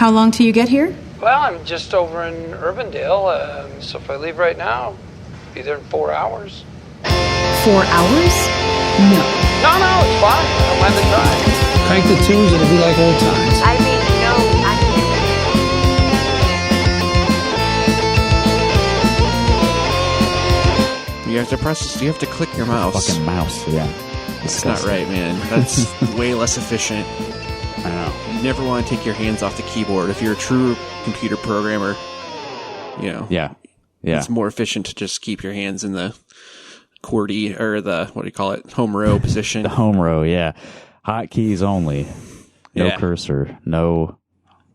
How long till you get here? Well, I'm just over in Urbandale, so if I leave right now, I'll be there in 4 hours. 4 hours? No. No, it's fine. I don't mind the drive. Crank the tunes, it'll be like old times. I mean, no, I You have to press. You have to click your mouse. Fucking mouse, yeah. It's not right, man. That's way less efficient. I know. You never want to take your hands off the keyboard. If you're a true computer programmer, Yeah. it's more efficient to just keep your hands in the QWERTY, or the, what do you call it, home row position. The home row, yeah. Hotkeys only. No cursor. No,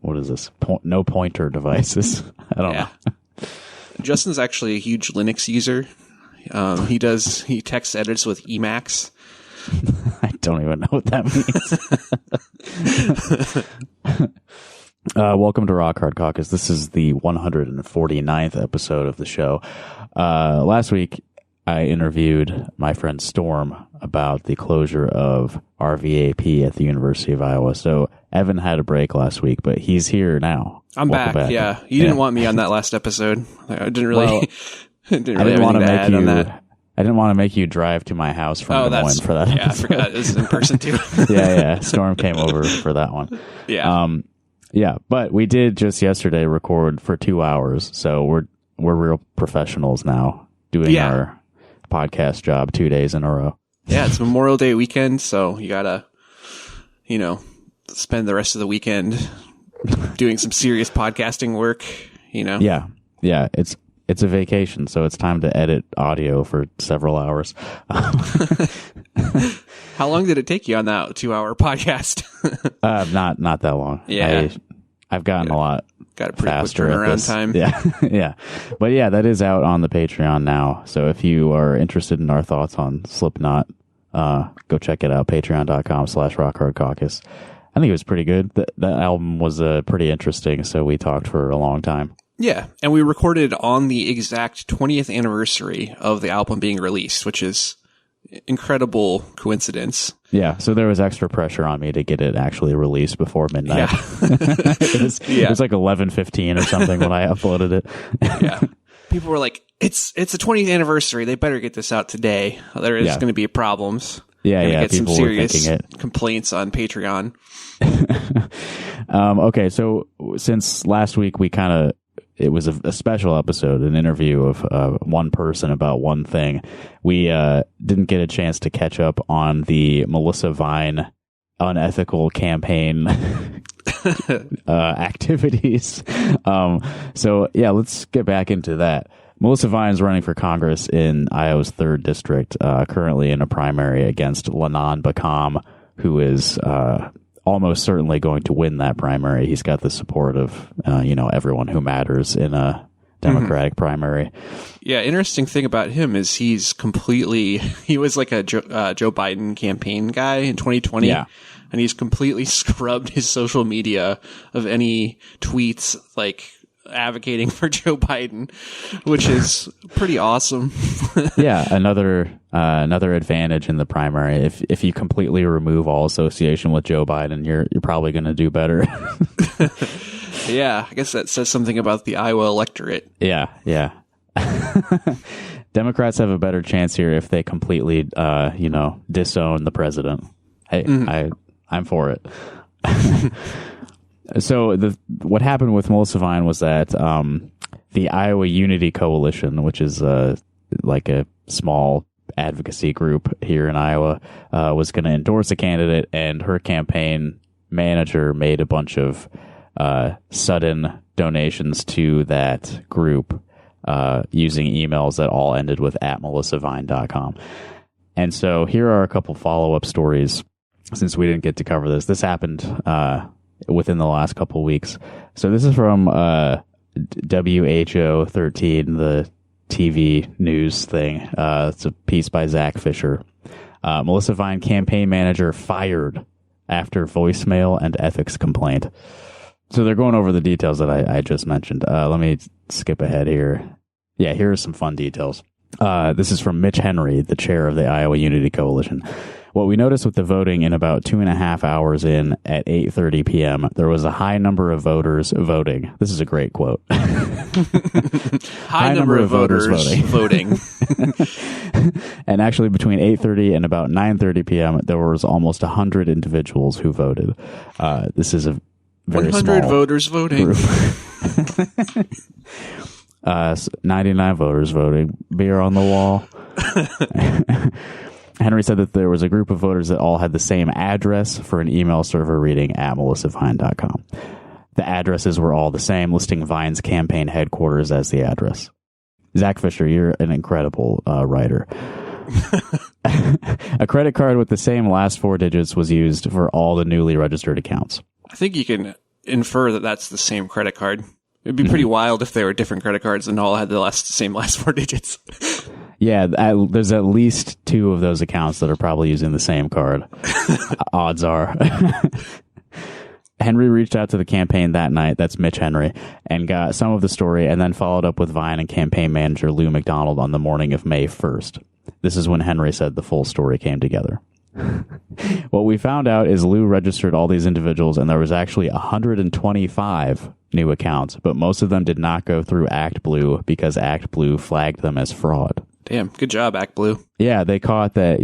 what is this? No pointer devices. I don't know. Justin's actually a huge Linux user. He text edits with Emacs. I don't even know what that means. Welcome to Rock Hard Caucus. This is the 149th episode of the show. Last week, I interviewed my friend Storm about the closure of RVAP at the University of Iowa. So Evan had a break last week, but he's here now. I'm back. Yeah. You didn't want me on that last episode. I didn't really. I didn't want to make you drive to my house from Des Moines for that episode. I forgot it was in person too. Yeah. Storm came over for that one. Yeah. But we did just yesterday record for 2 hours, so we're real professionals now doing our podcast job 2 days in a row. Yeah, it's Memorial Day weekend, so you gotta, spend the rest of the weekend doing some serious podcasting work. Yeah. It's a vacation, so it's time to edit audio for several hours. How long did it take you on that 2-hour podcast? Not that long. Yeah. I've gotten a lot got a pretty faster quick at turnaround this. time. Yeah. But yeah, that is out on the Patreon now. So if you are interested in our thoughts on Slipknot, go check it out. Patreon.com/RockHardCaucus. I think it was pretty good. That album was pretty interesting, so we talked for a long time. Yeah, and we recorded on the exact 20th anniversary of the album being released, which is incredible coincidence. Yeah, so there was extra pressure on me to get it actually released before midnight. Yeah. It was like 11:15 or something when I uploaded it. Yeah. People were like, it's a 20th anniversary. They better get this out today. There is going to be problems. Yeah. Get some People serious were thinking complaints on Patreon. Okay, so since last week it was a special episode, an interview of one person about one thing. We didn't get a chance to catch up on the Melissa Vine unethical campaign activities. So yeah, let's get back into that. Melissa Vine's running for Congress in Iowa's 3rd district, currently in a primary against Lanon Bakam, who is almost certainly going to win that primary. He's got the support of, everyone who matters in a Democratic primary. Yeah, interesting thing about him is he was like a Joe Biden campaign guy in 2020. Yeah. And he's completely scrubbed his social media of any tweets like advocating for Joe Biden, which is pretty awesome. Yeah, another advantage in the primary. If you completely remove all association with Joe Biden, you're probably going to do better. Yeah, I guess that says something about the Iowa electorate. Yeah. Democrats have a better chance here if they completely, disown the president. Hey, I'm for it. So what happened with Melissa Vine was that the Iowa Unity Coalition, which is like a small advocacy group here in Iowa, was going to endorse a candidate, and her campaign manager made a bunch of sudden donations to that group using emails that all ended with @melissavine.com. And so here are a couple follow-up stories since we didn't get to cover this. This happened within the last couple weeks. So this is from WHO 13, the TV news thing. It's a piece by Zach Fisher. Melissa Vine campaign manager fired after voicemail and ethics complaint. So they're going over the details that I just mentioned. Let me skip ahead here. Yeah, here are some fun details. This is from Mitch Henry, the chair of the Iowa Unity Coalition. What we noticed with the voting in about 2.5 hours in at 8:30 p.m., there was a high number of voters voting. This is a great quote. High number of voters voting. And actually, between 8:30 and about 9:30 p.m., there was almost 100 individuals who voted. This is a very 100 small voters voting. 99 voters voting. Beer on the wall. Henry said that there was a group of voters that all had the same address for an email server reading at melissavine.com. The addresses were all the same, listing Vine's campaign headquarters as the address. Zach Fisher, you're an incredible writer. A credit card with the same last 4 digits was used for all the newly registered accounts. I think you can infer that that's the same credit card. It'd be pretty wild if they were different credit cards and all had the same last 4 digits. Yeah, there's at least 2 of those accounts that are probably using the same card. Odds are. Henry reached out to the campaign that night, that's Mitch Henry, and got some of the story, and then followed up with Vine and campaign manager Lou McDonald on the morning of May 1st. This is when Henry said the full story came together. What we found out is Lou registered all these individuals, and there was actually 125 new accounts, but most of them did not go through ActBlue because ActBlue flagged them as fraud. Damn, good job, ActBlue. Yeah, they caught that,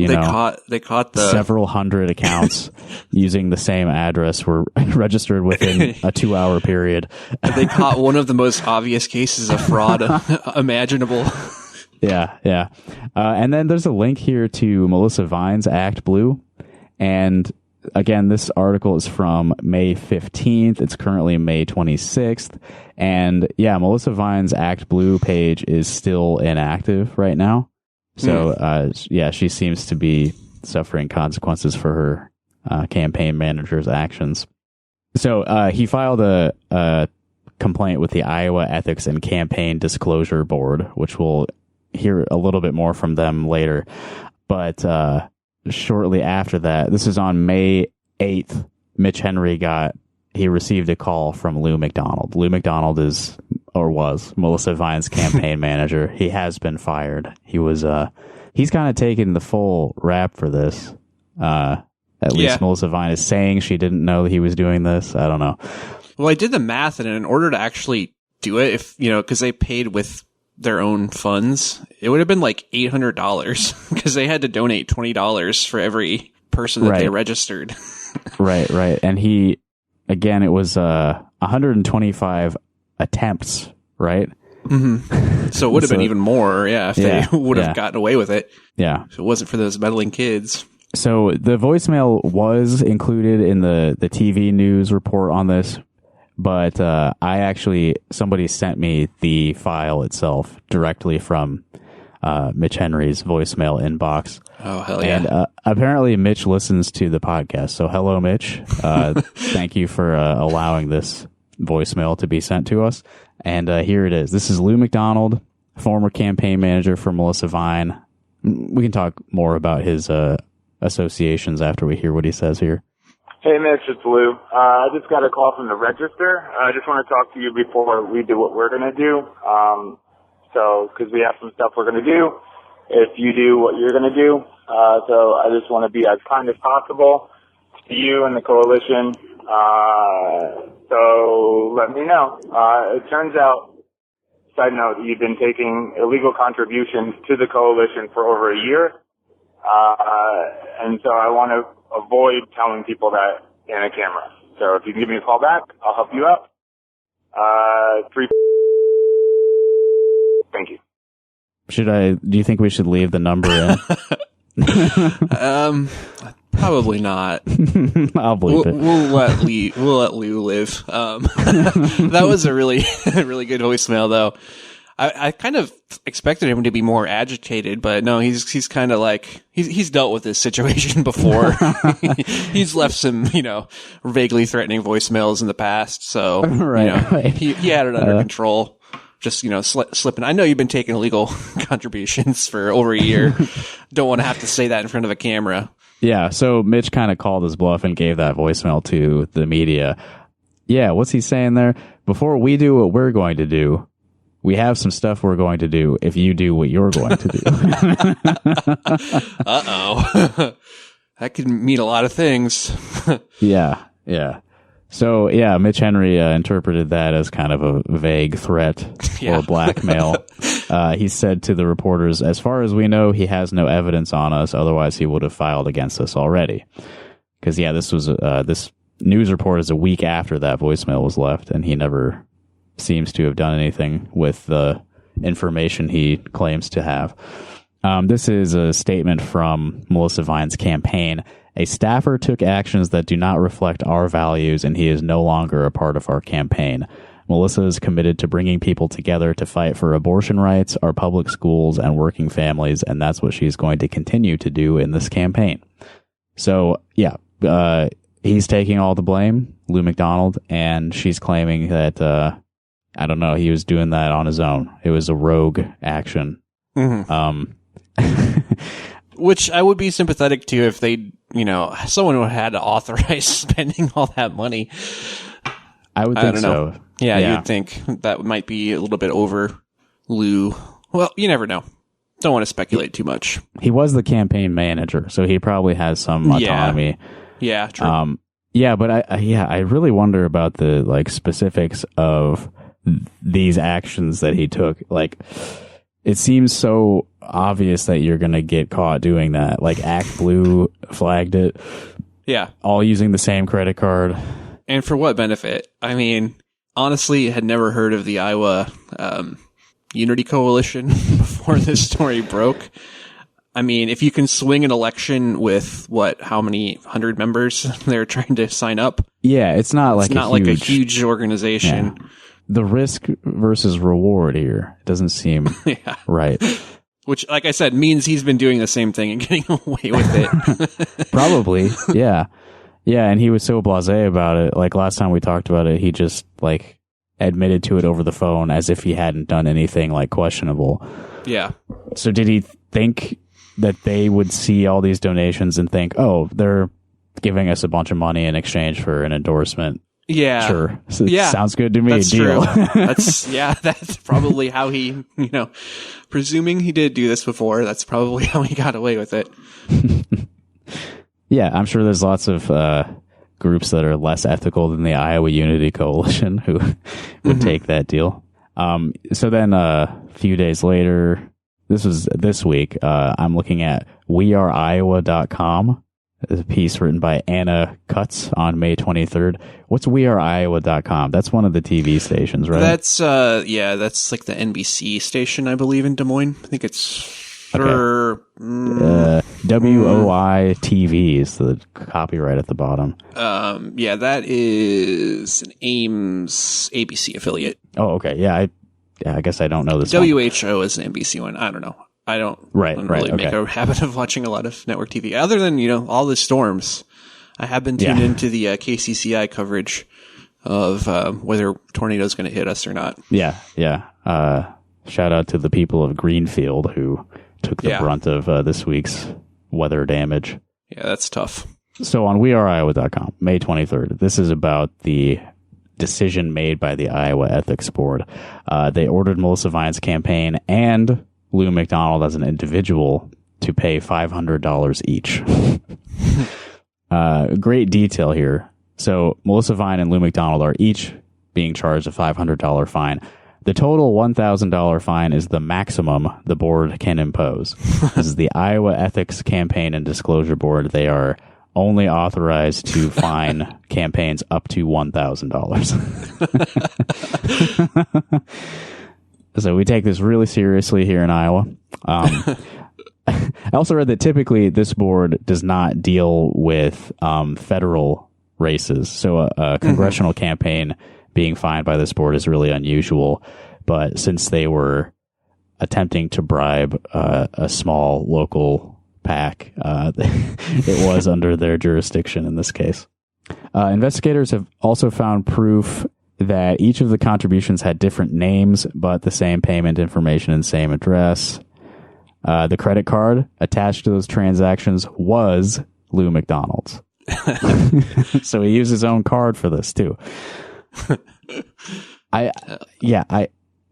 they caught the several hundred accounts using the same address were registered within a 2-hour period. They caught one of the most obvious cases of fraud imaginable. Yeah. And then there's a link here to Melissa Vine's ActBlue. And again, this article is from May 15th. It's currently May 26th. And yeah, Melissa Vine's ActBlue page is still inactive right now. So, she seems to be suffering consequences for her campaign manager's actions. So he filed a complaint with the Iowa Ethics and Campaign Disclosure Board, which we'll hear a little bit more from them later. But shortly after that, this is on May 8th, Mitch Henry received a call from Lou McDonald. Lou McDonald was Melissa Vine's campaign manager. He has been fired. He's kind of taken the full rap for this. At least Melissa Vine is saying she didn't know he was doing this. I don't know. Well, I did the math, and in order to actually do it, because they paid with their own funds, it would have been like $800 because they had to donate $20 for every person that they registered. Right. And it was 125 attempts, right? Mm-hmm. So it would have been even more, if they would have gotten away with it. Yeah. If it wasn't for those meddling kids. So the voicemail was included in the TV news report on this, but somebody sent me the file itself directly from Mitch Henry's voicemail inbox. Oh, hell yeah. And apparently Mitch listens to the podcast. So hello, Mitch. Thank you for allowing this voicemail to be sent to us. And here it is. This is Lou McDonald, former campaign manager for Melissa Vine. We can talk more about his associations after we hear what he says here. Hey, Mitch, it's Lou. I just got a call from the register. I just want to talk to you before we do what we're going to do. Because we have some stuff we're going to do if you do what you're going to do. So I just want to be as kind as possible to you and the coalition. So let me know. It turns out, side note, you've been taking illegal contributions to the coalition for over a year. And so I want to avoid telling people that in a camera. So if you can give me a call back, I'll help you out. 3. Thank you. Do you think we should leave the number in? Probably not. I'll bleep it. We'll let Lou live. That was a really, really good voicemail though. I kind of expected him to be more agitated, but no, he's kind of like, he's dealt with this situation before. He's left some, vaguely threatening voicemails in the past. So, he had it under control. Just, slipping. I know you've been taking illegal contributions for over a year. Don't want to have to say that in front of a camera. Yeah. So Mitch kind of called his bluff and gave that voicemail to the media. Yeah. What's he saying there? Before we do what we're going to do, we have some stuff we're going to do if you do what you're going to do. Uh-oh. that could mean a lot of things. Yeah. So, yeah, Mitch Henry interpreted that as kind of a vague threat or blackmail. He said to the reporters, as far as we know, he has no evidence on us. Otherwise, he would have filed against us already. Because, this news report is a week after that voicemail was left, and he never seems to have done anything with the information he claims to have. This is a statement from Melissa Vine's campaign. A staffer took actions that do not reflect our values, and he is no longer a part of our campaign. Melissa is committed to bringing people together to fight for abortion rights, our public schools, and working families, and that's what she's going to continue to do in this campaign. So, he's taking all the blame, Lou McDonald, and she's claiming that, I don't know, he was doing that on his own. It was a rogue action. Mm-hmm. Which I would be sympathetic to if they, someone who had to authorize spending all that money. I would think so. Yeah, you'd think that might be a little bit over Lou. Well, you never know. Don't want to speculate too much. He was the campaign manager, so he probably has some autonomy. Yeah, true. But I really wonder about the specifics of these actions that he took. It seems so obvious that you're going to get caught doing that. Act Blue flagged it. Yeah. All using the same credit card. And for what benefit? I mean, honestly, had never heard of the Iowa Unity Coalition before this story broke. I mean, if you can swing an election with how many 100 members they're trying to sign up? Yeah, it's not like a huge organization. Yeah. The risk versus reward here doesn't seem right. Which, like I said, means he's been doing the same thing and getting away with it. Probably, yeah. Yeah, and he was so blasé about it. Last time we talked about it, he just, admitted to it over the phone as if he hadn't done anything, questionable. Yeah. So did he think that they would see all these donations and think, oh, they're giving us a bunch of money in exchange for an endorsement? Yeah. Sure. Yeah. Sounds good to me. That's Deal. true. That's probably how he, presuming he did do this before, that's probably how he got away with it. Yeah, I'm sure there's lots of groups that are less ethical than the Iowa Unity Coalition who would take that deal. So then a few days later, this was this week, I'm looking at weareiowa.com. A piece written by Anna Cutts on May 23rd. What's weareiowa.com? That's one of the TV stations, right? That's the NBC station, I believe, in Des Moines. I think it's WOI TV is the copyright at the bottom. That is an Ames ABC affiliate. Oh, okay. Yeah, I guess I don't know this WHO is an NBC one. I don't know. I don't really make a habit of watching a lot of network TV. Other than, all the storms. I have been tuned into the KCCI coverage of whether tornado's going to hit us or not. Yeah. Shout out to the people of Greenfield who took the brunt of this week's weather damage. Yeah, that's tough. So on weareiowa.com, May 23rd, this is about the decision made by the Iowa Ethics Board. They ordered Melissa Vine's campaign and Lou McDonald as an individual to pay $500 each. Great detail here. So Melissa Vine and Lou McDonald are each being charged a $500 fine. The total $1,000 fine is the maximum the board can impose. This is the Iowa Ethics Campaign and Disclosure Board. They are only authorized to fine campaigns up to $1,000. So we take this really seriously here in Iowa. I also read that typically this board does not deal with federal races. So a congressional campaign being fined by this board is really unusual. But since they were attempting to bribe a small local PAC, it was under their jurisdiction in this case. Investigators have also found proof that each of the contributions had different names, but the same payment information and same address. The credit card attached to those transactions was Lou McDonald's. So he used his own card for this too.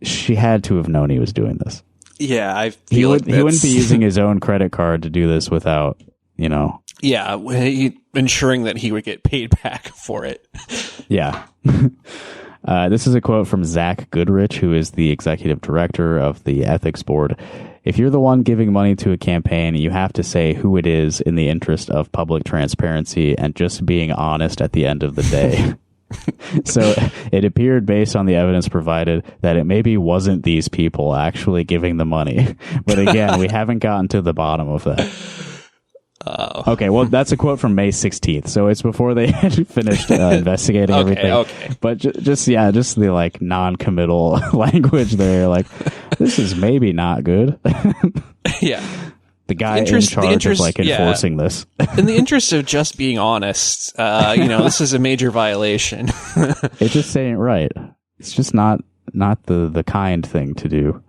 She had to have known he was doing this. Yeah, he wouldn't be using his own credit card to do this without, Yeah, ensuring that he would get paid back for it. Yeah. This is a quote from Zach Goodrich, who is the executive director of the ethics board. If you're the one giving money to a campaign, you have to say who it is in the interest of public transparency and just being honest at the end of the day. So it appeared, based on the evidence provided, that it maybe wasn't these people actually giving the money. But again, we haven't gotten to the bottom of that. Okay, well, that's a quote from May 16th, so it's before they had finished investigating everything. Okay. But just the like non-committal language there, like, this is maybe not good. Yeah. The guy in charge of like enforcing this. In the interest of just being honest, this is a major violation. It just ain't right. It's just not the kind thing to do.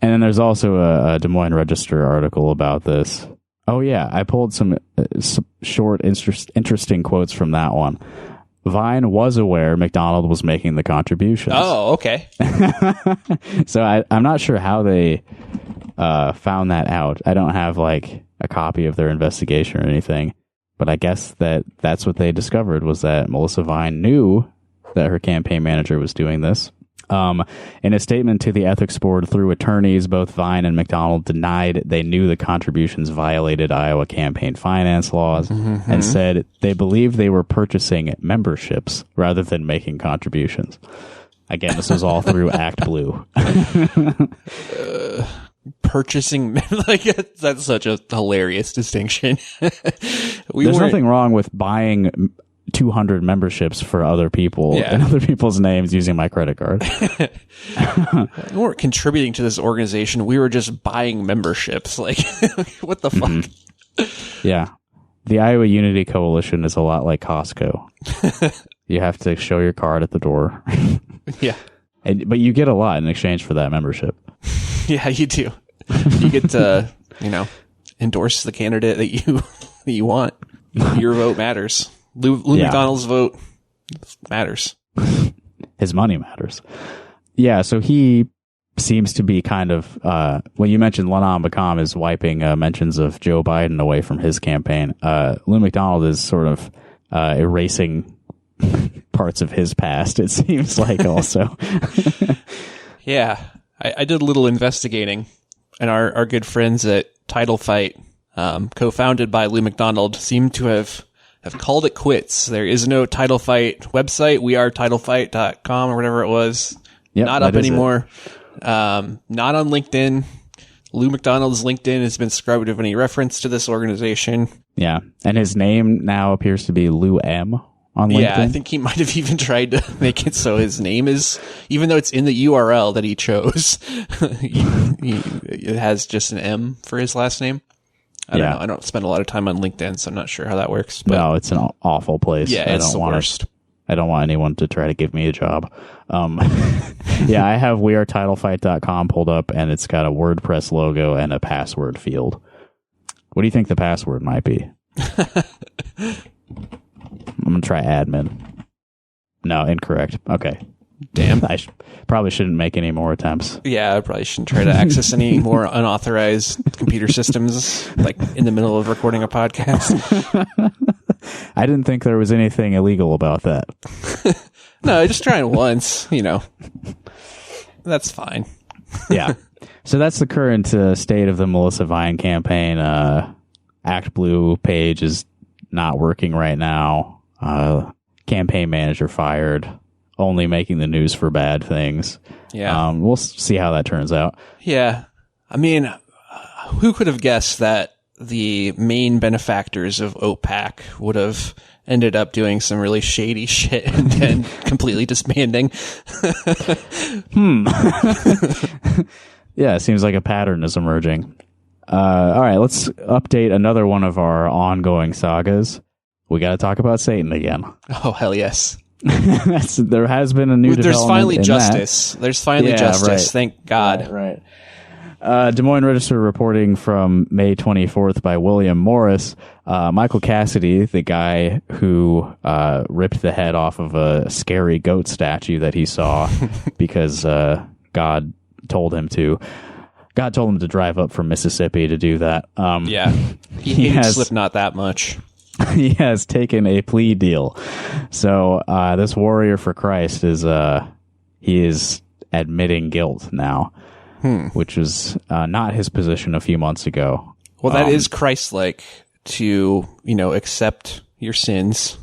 And then there's also a Des Moines Register article about this. Oh yeah, I pulled some short, interesting quotes from that one. Vine was aware McDonald was making the contributions. Oh, okay. So I'm not sure how they found that out. I don't have like a copy of their investigation or anything, but I guess that's what they discovered, was that Melissa Vine knew that her campaign manager was doing this. In a statement to the ethics board through attorneys, both Vine and McDonald denied they knew the contributions violated Iowa campaign finance laws and said they believed they were purchasing memberships rather than making contributions. Again, this was all through Act Blue. Purchasing, like, that's such a hilarious distinction. There's nothing wrong with buying 200 memberships for other people and other people's names using my credit card. We weren't contributing to this organization. We were just buying memberships. Like, what the fuck? Yeah. The Iowa Unity Coalition is a lot like Costco. You have to show your card at the door. Yeah. But you get a lot in exchange for that membership. Yeah, you do. You get to, endorse the candidate that you want. Your vote matters. Lou McDonald's vote matters. His money matters. Yeah, so he seems to be kind of, when you mentioned Lanam Bakam is wiping mentions of Joe Biden away from his campaign, Lou McDonald is sort of erasing parts of his past, it seems like, also. Yeah, I did a little investigating, and our good friends at Title Fight, co-founded by Lou McDonald, seem to have called it quits. There is no Title Fight website. We are TitleFight.com or whatever it was. Yep, not up anymore. Not on LinkedIn. Lou McDonald's LinkedIn has been scrubbed of any reference to this organization. Yeah, and his name now appears to be Lou M. on LinkedIn. Yeah, I think he might have even tried to make it so his name is, even though it's in the URL that he chose, it has just an M for his last name. I don't know. I don't spend a lot of time on LinkedIn, so I'm not sure how that works. But no, it's an awful place. Yeah, it's the worst. I don't want anyone to try to give me a job. Yeah, I have weartitlefight.com pulled up, and it's got a WordPress logo and a password field. What do you think the password might be? I'm going to try admin. No, incorrect. Okay. Damn. I probably shouldn't make any more attempts. Yeah, I probably shouldn't try to access any more unauthorized computer systems, like in the middle of recording a podcast. I didn't think there was anything illegal about that. No, just trying once, That's fine. Yeah. So that's the current state of the Melissa Vine campaign. Act Blue page is not working right now. Campaign manager fired. Only making the news for bad things. Yeah. We'll see how that turns out. Yeah. I mean, who could have guessed that the main benefactors of OPAC would have ended up doing some really shady shit and then completely disbanding? Yeah, it seems like a pattern is emerging. All right, let's update another one of our ongoing sagas. We got to talk about Satan again. Oh, hell yes. There has been a new development. There's finally in justice. That. There's finally justice. Right. Thank God. Right. Des Moines Register reporting from May 24th by William Morris. Michael Cassidy, the guy who ripped the head off of a scary goat statue that he saw because God told him to, God told him to drive up from Mississippi to do that. Yeah. He hated Slipknot that much. He has taken a plea deal. So this warrior for Christ he is admitting guilt now, which was not his position a few months ago. Well, that is Christ-like to, accept your sins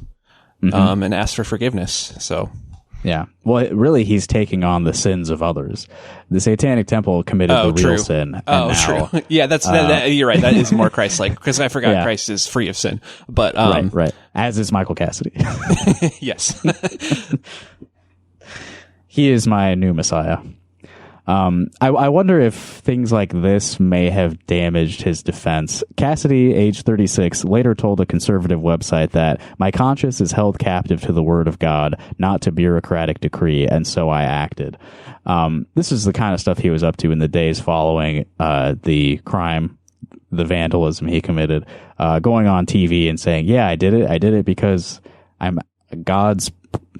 and ask for forgiveness. So, yeah. Well, really, he's taking on the sins of others. The Satanic Temple committed the real sin. True. Yeah, you're right. That is more Christ-like, because I forgot Christ is free of sin. But right. As is Michael Cassidy. Yes. He is my new Messiah. I wonder if things like this may have damaged his defense. Cassidy, age 36, later told a conservative website that my conscience is held captive to the word of God, not to bureaucratic decree, and so I acted. This is the kind of stuff he was up to in the days following the crime, the vandalism he committed, going on TV and saying, yeah, I did it because I'm God's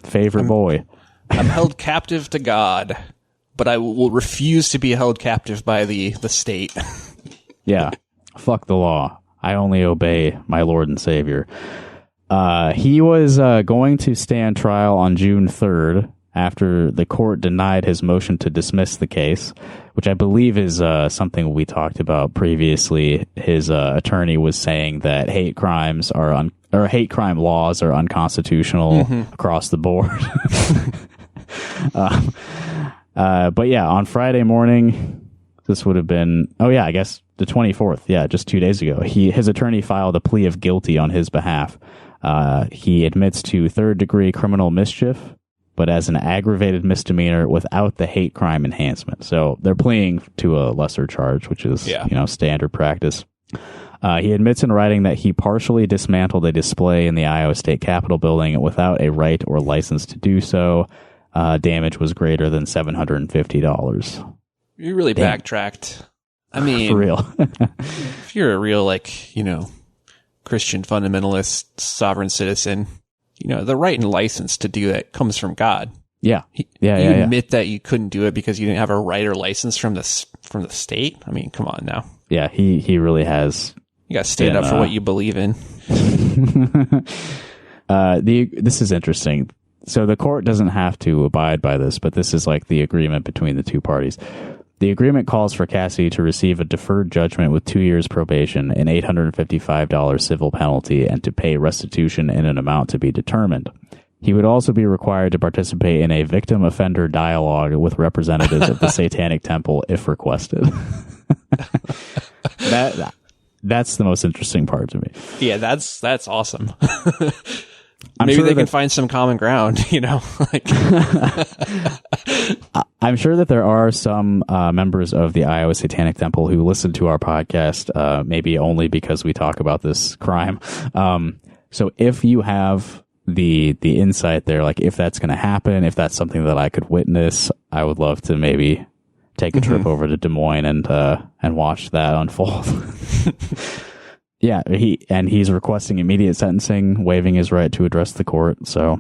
favorite boy. I'm held captive to God, but I will refuse to be held captive by the state. Yeah. Fuck the law. I only obey my Lord and Savior. He was going to stand trial on June 3rd after the court denied his motion to dismiss the case, which I believe is something we talked about previously. His attorney was saying that hate crime laws are unconstitutional across the board. But yeah, on Friday morning, this would have been, I guess the 24th. Yeah, just 2 days ago. His attorney filed a plea of guilty on his behalf. He admits to third-degree criminal mischief, but as an aggravated misdemeanor without the hate crime enhancement. So they're pleading to a lesser charge, which is, standard practice. He admits in writing that he partially dismantled a display in the Iowa State Capitol building without a right or license to do so. Damage was greater than $750. You really backtracked. I mean, for real. If you're a real, Christian fundamentalist, sovereign citizen, the right and license to do that comes from God. Yeah. You admit that you couldn't do it because you didn't have a right or license from the state? I mean, come on now. Yeah, he really has. You got to stand up for what you believe in. This is interesting. So the court doesn't have to abide by this, but this is like the agreement between the two parties. The agreement calls for Cassidy to receive a deferred judgment with 2 years probation, an $855 civil penalty, and to pay restitution in an amount to be determined. He would also be required to participate in a victim offender dialogue with representatives of the Satanic Temple if requested. That's the most interesting part to me. Yeah, that's awesome. Maybe they can find some common ground, I'm sure that there are some members of the Iowa Satanic Temple who listen to our podcast, maybe only because we talk about this crime. So if you have the insight there, if that's going to happen, if that's something that I could witness, I would love to maybe take a trip over to Des Moines and watch that unfold. Yeah, he's requesting immediate sentencing, waiving his right to address the court. So,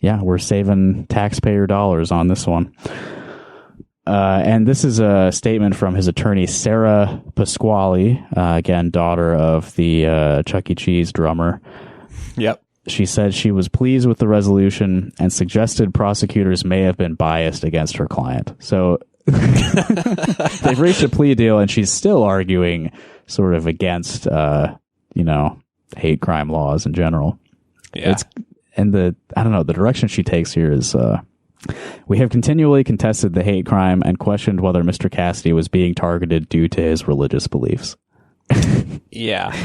yeah, we're saving taxpayer dollars on this one. And this is a statement from his attorney, Sarah Pasquale, again, daughter of the Chuck E. Cheese drummer. Yep. She said she was pleased with the resolution and suggested prosecutors may have been biased against her client. So they've reached a plea deal, and she's still arguing sort of against, hate crime laws in general. Yeah. The direction she takes here is, we have continually contested the hate crime and questioned whether Mr. Cassidy was being targeted due to his religious beliefs. Yeah.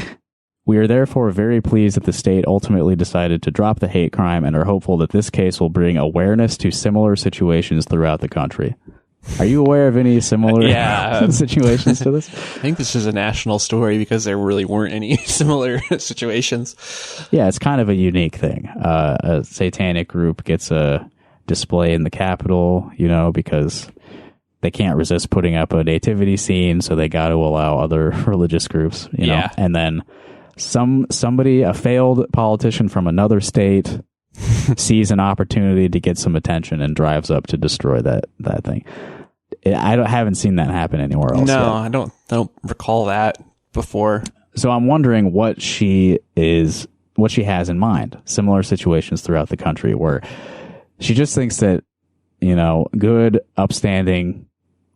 We are therefore very pleased that the state ultimately decided to drop the hate crime and are hopeful that this case will bring awareness to similar situations throughout the country. Are you aware of any similar situations to this? I think this is a national story because there really weren't any similar situations. Yeah, it's kind of a unique thing. A satanic group gets a display in the Capitol, because they can't resist putting up a nativity scene, so they got to allow other religious groups, know. And then somebody, a failed politician from another state, sees an opportunity to get some attention and drives up to destroy that thing. haven't seen that happen anywhere else. No, yet. I don't recall that before. So I'm wondering what she has in mind. Similar situations throughout the country where she just thinks that, good, upstanding,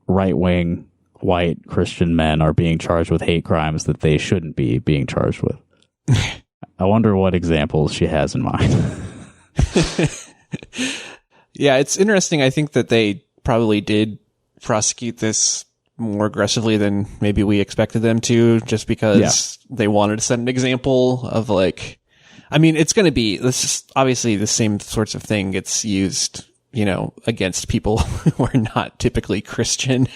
right-wing, white Christian men are being charged with hate crimes that they shouldn't be being charged with. I wonder what examples she has in mind. Yeah, it's interesting. I think that they probably did prosecute this more aggressively than maybe we expected them to, just because they wanted to set an example of it's going to be, this is obviously the same sorts of thing gets used, against people who are not typically Christian.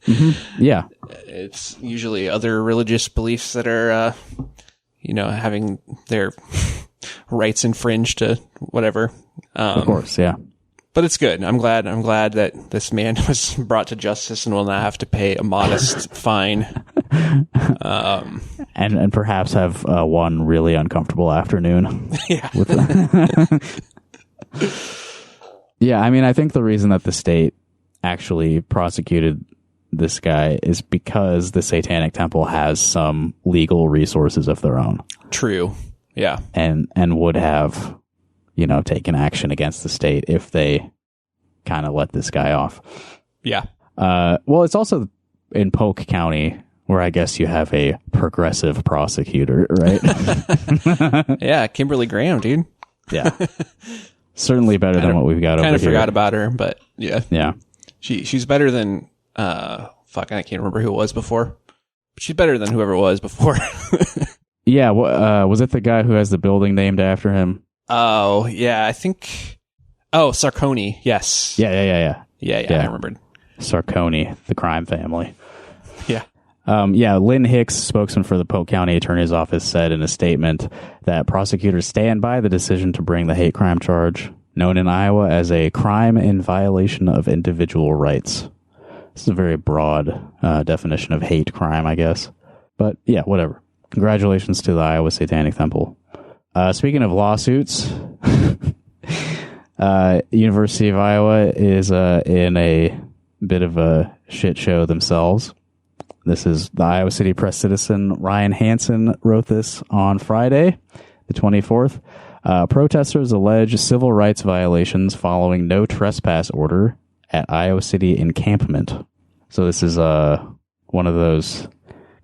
Mm-hmm. Yeah. It's usually other religious beliefs that are, having their rights infringed to whatever. Of course, yeah. But it's good. I'm glad that this man was brought to justice and will not have to pay a modest fine. And perhaps have one really uncomfortable afternoon. Yeah. Yeah, I think the reason that the state actually prosecuted this guy is because the Satanic Temple has some legal resources of their own. True. Yeah. And would have, taken action against the state if they kind of let this guy off. Yeah. Well, it's also in Polk County, where I guess you have a progressive prosecutor, right? Yeah, Kimberly Graham, dude. Yeah. Certainly better than what we've got over here. Kind of forgot about her, but yeah. Yeah. She's better than, I can't remember who it was before. But she's better than whoever it was before. Yeah, was it the guy who has the building named after him? Oh, yeah, I think... Oh, Sarconi, yes. Yeah. I remembered. Sarconi, the crime family. Yeah. Lynn Hicks, spokesman for the Polk County Attorney's Office, said in a statement that prosecutors stand by the decision to bring the hate crime charge, known in Iowa as a crime in violation of individual rights. This is a very broad definition of hate crime, I guess. But yeah, whatever. Congratulations to the Iowa Satanic Temple. Speaking of lawsuits, University of Iowa is in a bit of a shit show themselves. This is the Iowa City Press Citizen. Ryan Hansen wrote this on Friday, the 24th. Protesters allege civil rights violations following no trespass order at Iowa City encampment. So this is one of those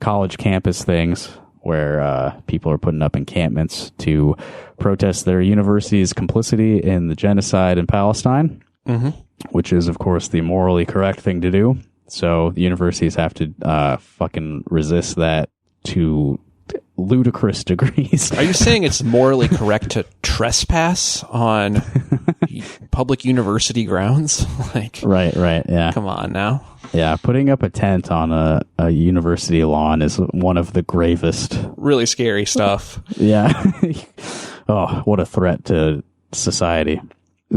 college campus things where people are putting up encampments to protest their university's complicity in the genocide in Palestine, which is, of course, the morally correct thing to do. So the universities have to fucking resist that to ludicrous degrees. Are you saying it's morally correct to trespass on public university grounds? Right, yeah. Come on now. Yeah, putting up a tent on a university lawn is one of the gravest. Really scary stuff. Yeah. Oh, what a threat to society.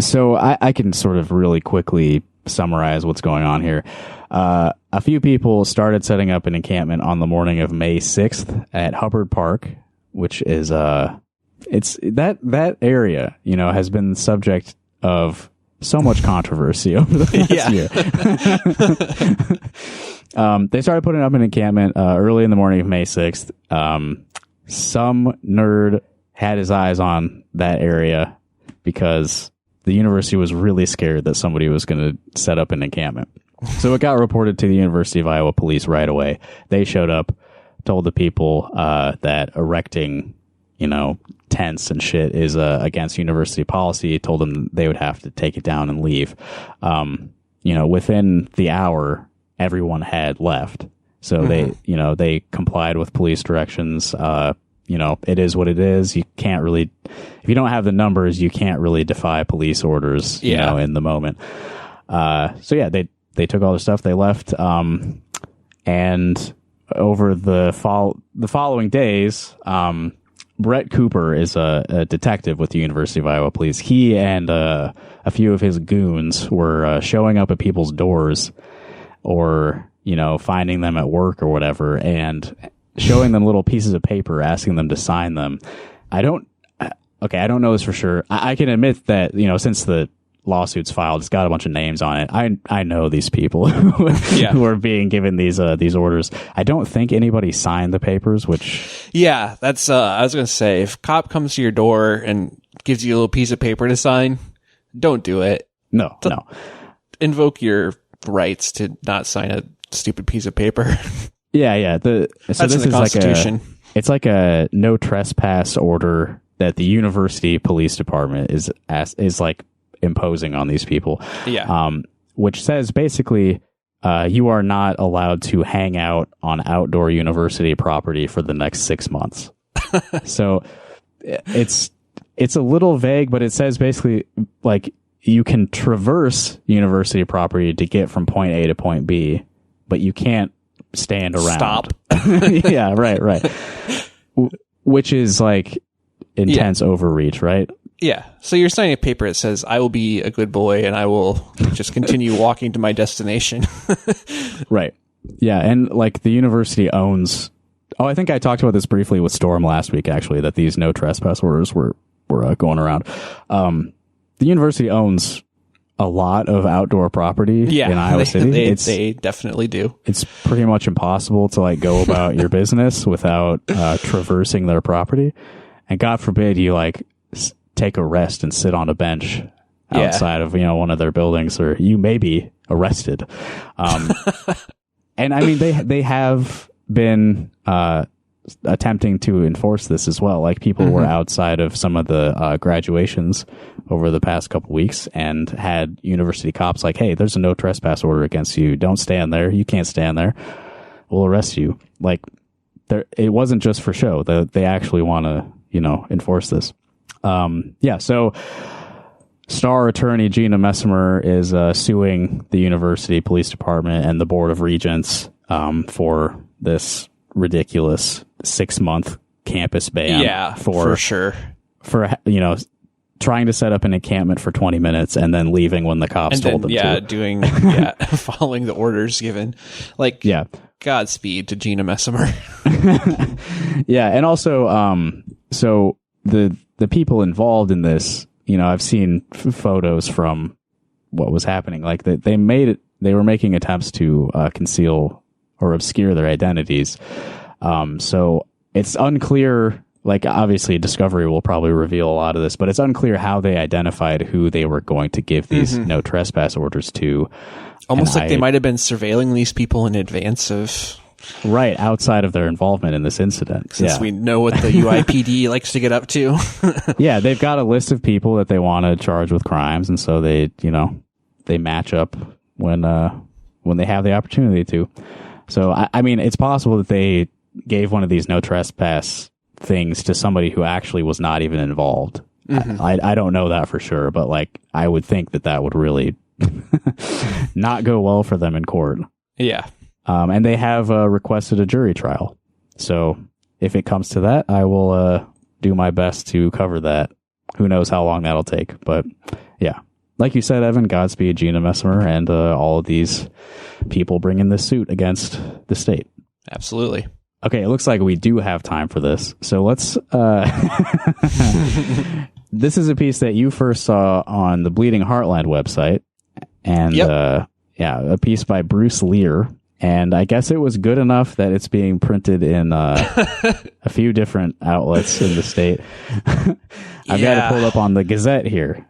So I can sort of really quickly summarize what's going on here. A few people started setting up an encampment on the morning of May 6th at Hubbard Park, which is it's that area, has been the subject of so much controversy over the past year. They started putting up an encampment early in the morning of May 6th. Some nerd had his eyes on that area because the university was really scared that somebody was going to set up an encampment. So it got reported to the University of Iowa police right away. They showed up, told the people that erecting, tents and shit is against university policy. Told them they would have to take it down and leave. Within the hour, everyone had left. So they complied with police directions. It is what it is. You can't really, if you don't have the numbers, you can't really defy police orders, in the moment. They took all their stuff, they left, and over the following days, Brett Cooper is a detective with the University of Iowa Police. He and a few of his goons were showing up at people's doors or, finding them at work or whatever and showing them little pieces of paper, asking them to sign them. I don't know this for sure. I can admit that, since the lawsuits filed. It's got a bunch of names on it. I know these people who are being given these orders. I don't think anybody signed the papers, which that's I was gonna say, if a cop comes to your door and gives you a little piece of paper to sign, don't do it. No. Invoke your rights to not sign a stupid piece of paper. Yeah. So that's this in the is Constitution. It's like a no trespass order that the university police department is like imposing on these people. Yeah. Which says basically you are not allowed to hang out on outdoor university property for the next 6 months. So it's a little vague, but it says basically like you can traverse university property to get from point A to point B, but you can't stand around. Stop. Yeah, right. Which is like intense overreach, right? Yeah. So you're signing a paper that says, I will be a good boy and I will just continue walking to my destination. Right. Yeah. And like the university owns. Oh, I think I talked about this briefly with Storm last week, actually, that these no trespass orders were going around. The university owns a lot of outdoor property in Iowa City. They definitely do. It's pretty much impossible to like go about your business without traversing their property. And God forbid you like take a rest and sit on a bench outside of, one of their buildings, or you may be arrested. And I mean, they have been attempting to enforce this as well. Like people were outside of some of the graduations over the past couple weeks and had university cops like, hey, there's a no trespass order against you. Don't stand there. You can't stand there. We'll arrest you. Like it wasn't just for show. They actually want to, enforce this. So star attorney Gina Messimer is suing the university police department and the board of regents for this ridiculous 6-month campus ban. Yeah, for sure. For trying to set up an encampment for 20 minutes and then leaving when the cops told them to. Following the orders given. Like, Godspeed to Gina Messimer. Yeah, and also, so the people involved in this, I've seen photos from what was happening. Like they were making attempts to conceal or obscure their identities. So it's unclear. Like, obviously, Discovery will probably reveal a lot of this, but it's unclear how they identified who they were going to give these no trespass orders to. Almost like they might have been surveilling these people in advance of... Right, outside of their involvement in this incident. Since we know what the UIPD likes to get up to. Yeah, they've got a list of people that they want to charge with crimes, and so they match up when they have the opportunity to. So, I mean, it's possible that they gave one of these no trespass things to somebody who actually was not even involved. I don't know that for sure, but like I would think that would really not go well for them in court. Yeah. And they have requested a jury trial. So if it comes to that, I will do my best to cover that. Who knows how long that'll take. But yeah, like you said, Evan, Godspeed, Gina Messimer, and all of these people bringing this suit against the state. Absolutely. Okay, it looks like we do have time for this. So let's... This is a piece that you first saw on the Bleeding Heartland website. And a piece by Bruce Lear. And I guess it was good enough that it's being printed in a few different outlets in the state. I've got it pulled up on the Gazette here.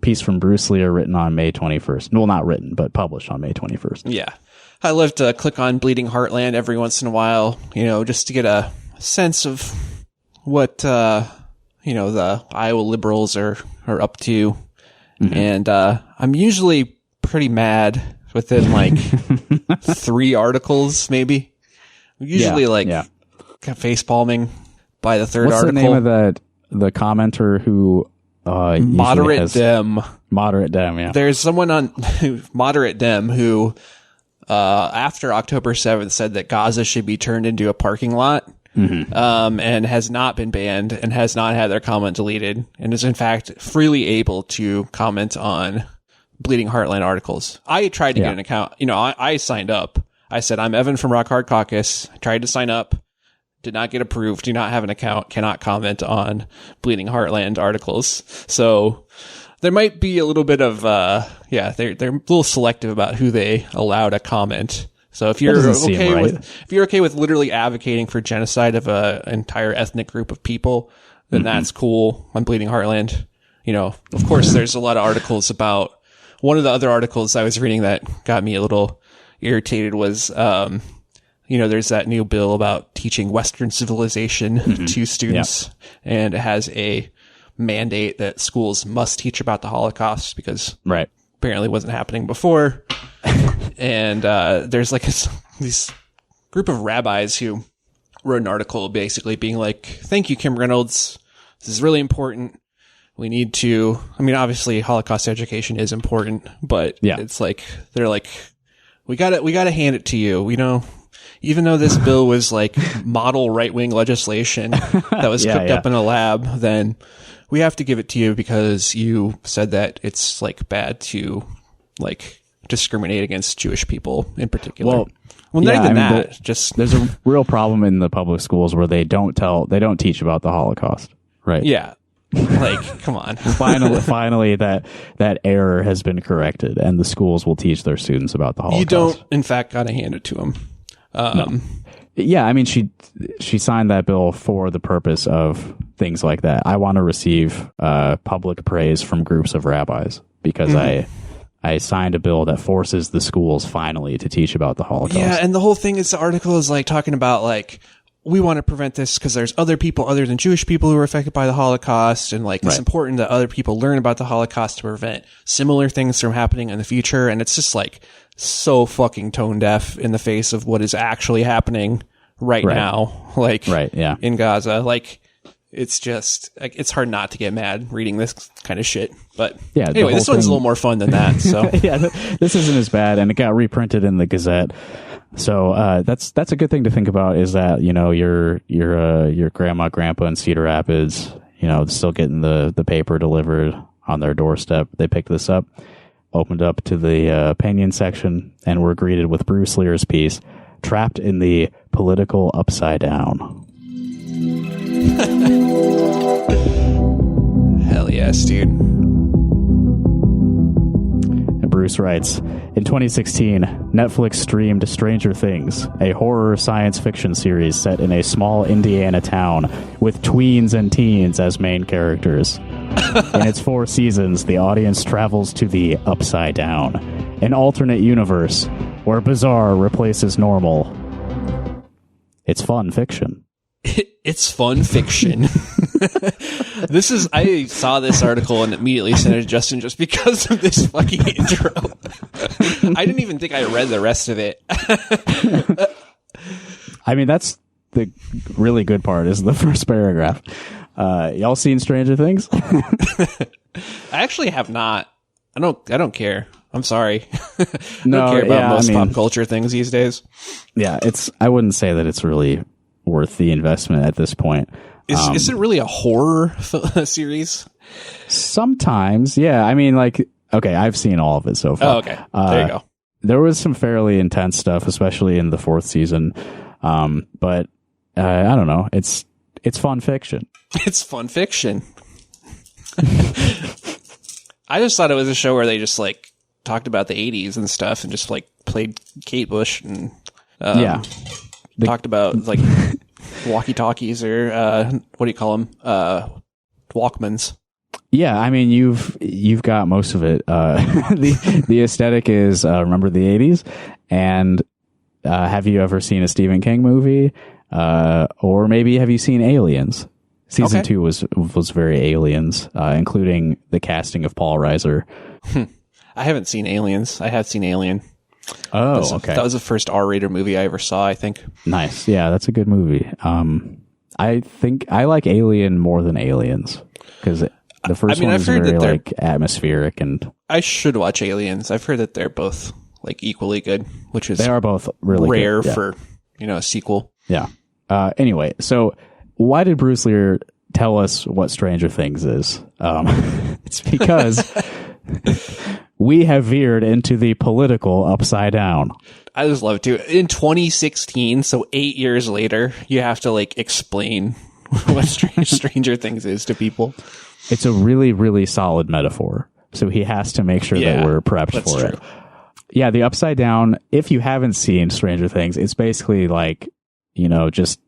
Piece from Bruce Lear written on May 21st. Well, not written, but published on May 21st. Yeah. I love to click on Bleeding Heartland every once in a while, just to get a sense of what, the Iowa liberals are up to. And I'm usually pretty mad within like 3 articles, maybe. Usually face palming by the third article. What's the name of the commenter who Moderate Dem. Moderate Dem, yeah. There's someone on Moderate Dem who after October 7th said that Gaza should be turned into a parking lot. And has not been banned and has not had their comment deleted and is in fact freely able to comment on Bleeding Heartland articles. I tried to get an account. I signed up. I said, I'm Evan from Rock Hard Caucus. I tried to sign up. Did not get approved. Do not have an account. Cannot comment on Bleeding Heartland articles. So there might be a little bit of they're a little selective about who they allow to comment. So if you're okay with literally advocating for genocide of an entire ethnic group of people, then that's cool on Bleeding Heartland. You know, of course, there's a lot of articles about. One of the other articles I was reading that got me a little irritated was, there's that new bill about teaching Western civilization to students, and it has a mandate that schools must teach about the Holocaust because apparently it wasn't happening before. And there's like this group of rabbis who wrote an article basically being like, "Thank you, Kim Reynolds. This is really important. We need to." I mean, obviously, Holocaust education is important, but it's like they're like, "We gotta hand it to you." You know, even though this bill was like model right wing legislation that was cooked up in a lab, then we have to give it to you because you said that it's like bad to like discriminate against Jewish people in particular. Well, not even that. Just there's a real problem in the public schools where they don't teach about the Holocaust, right? Yeah. Like, come on. Finally, that error has been corrected, and the schools will teach their students about the Holocaust. You don't, in fact, gotta hand it to them. No. Yeah, I mean, she signed that bill for the purpose of things like that. I want to receive public praise from groups of rabbis because I signed a bill that forces the schools finally to teach about the Holocaust. Yeah, and the whole thing is the article is like talking about like, we want to prevent this because there's other people other than Jewish people who are affected by the Holocaust. And like, it's important that other people learn about the Holocaust to prevent similar things from happening in the future. And it's just like so fucking tone deaf in the face of what is actually happening right now. Like in Gaza, like it's just like, it's hard not to get mad reading this kind of shit. But anyway, this one's a little more fun than that. So this isn't as bad, and it got reprinted in the Gazette. So that's a good thing to think about, is that, you know, your grandma, grandpa in Cedar Rapids, you know, still getting the paper delivered on their doorstep. They picked this up, opened up to the opinion section, and were greeted with Bruce Lear's piece, "Trapped in the Political Upside Down." Hell yes, dude. Bruce writes, in 2016, Netflix streamed Stranger Things, a horror science fiction series set in a small Indiana town with tweens and teens as main characters. In its 4 seasons, the audience travels to the Upside Down, an alternate universe where bizarre replaces normal. It's fun fiction. It's fun fiction. I saw this article and immediately sent it to Justin just because of this fucking intro. I didn't even think I read the rest of it. I mean, that's the really good part, is the first paragraph. Y'all seen Stranger Things? I actually have not. I don't care. I'm sorry. I don't care about most pop culture things these days. Yeah, I wouldn't say that it's really worth the investment at this point. Is it really a horror series? Sometimes, yeah. I mean, like, okay, I've seen all of it so far. Oh, okay. There you go. There was some fairly intense stuff, especially in the 4th season. But I don't know. It's fun fiction. It's fun fiction. I just thought it was a show where they just like talked about the 80s and stuff and just like played Kate Bush and talked about like walkie-talkies or what do you call them? Walkmans. Yeah, I mean, you've got most of it. The aesthetic is remember the 80s, and have you ever seen a Stephen King movie? Or maybe have you seen Aliens? Season 2 was very Aliens, including the casting of Paul Reiser. I haven't seen Aliens. I have seen Alien. Oh, okay. That was the first R-rated movie I ever saw, I think. Nice. Yeah, that's a good movie. I think I like Alien more than Aliens because the first one is very like atmospheric, and I should watch Aliens. I've heard that they're both like equally good, which is they are both really rare good, for a sequel. Yeah. Anyway, so why did Bruce Lear tell us what Stranger Things is? It's because we have veered into the political upside down. I just love to. In 2016, so 8 years later, you have to like explain what Stranger Things is to people. It's a really, really solid metaphor. So he has to make sure Yeah, that we're prepped that's for true. it. Yeah, the Upside Down, if you haven't seen Stranger Things, it's basically like, just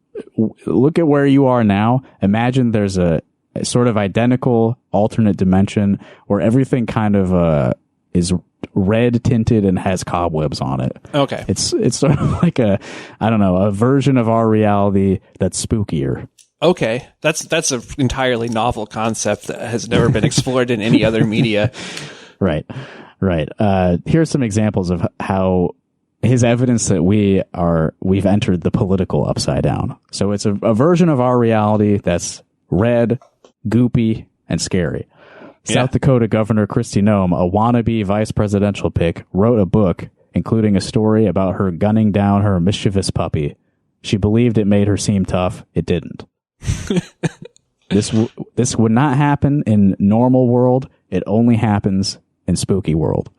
look at where you are now. Imagine there's a sort of identical alternate dimension where everything kind of is red tinted and has cobwebs on it. Okay. It's sort of like a version of our reality that's spookier. Okay. That's an entirely novel concept that has never been explored in any other media. Right. Here's some examples of how his evidence that we've entered the political upside down. So it's a version of our reality that's red, goopy, and scary. Yeah. South Dakota Governor Kristi Noem, a wannabe vice presidential pick, wrote a book including a story about her gunning down her mischievous puppy. She believed it made her seem tough. It didn't. This would not happen in normal world. It only happens in spooky world.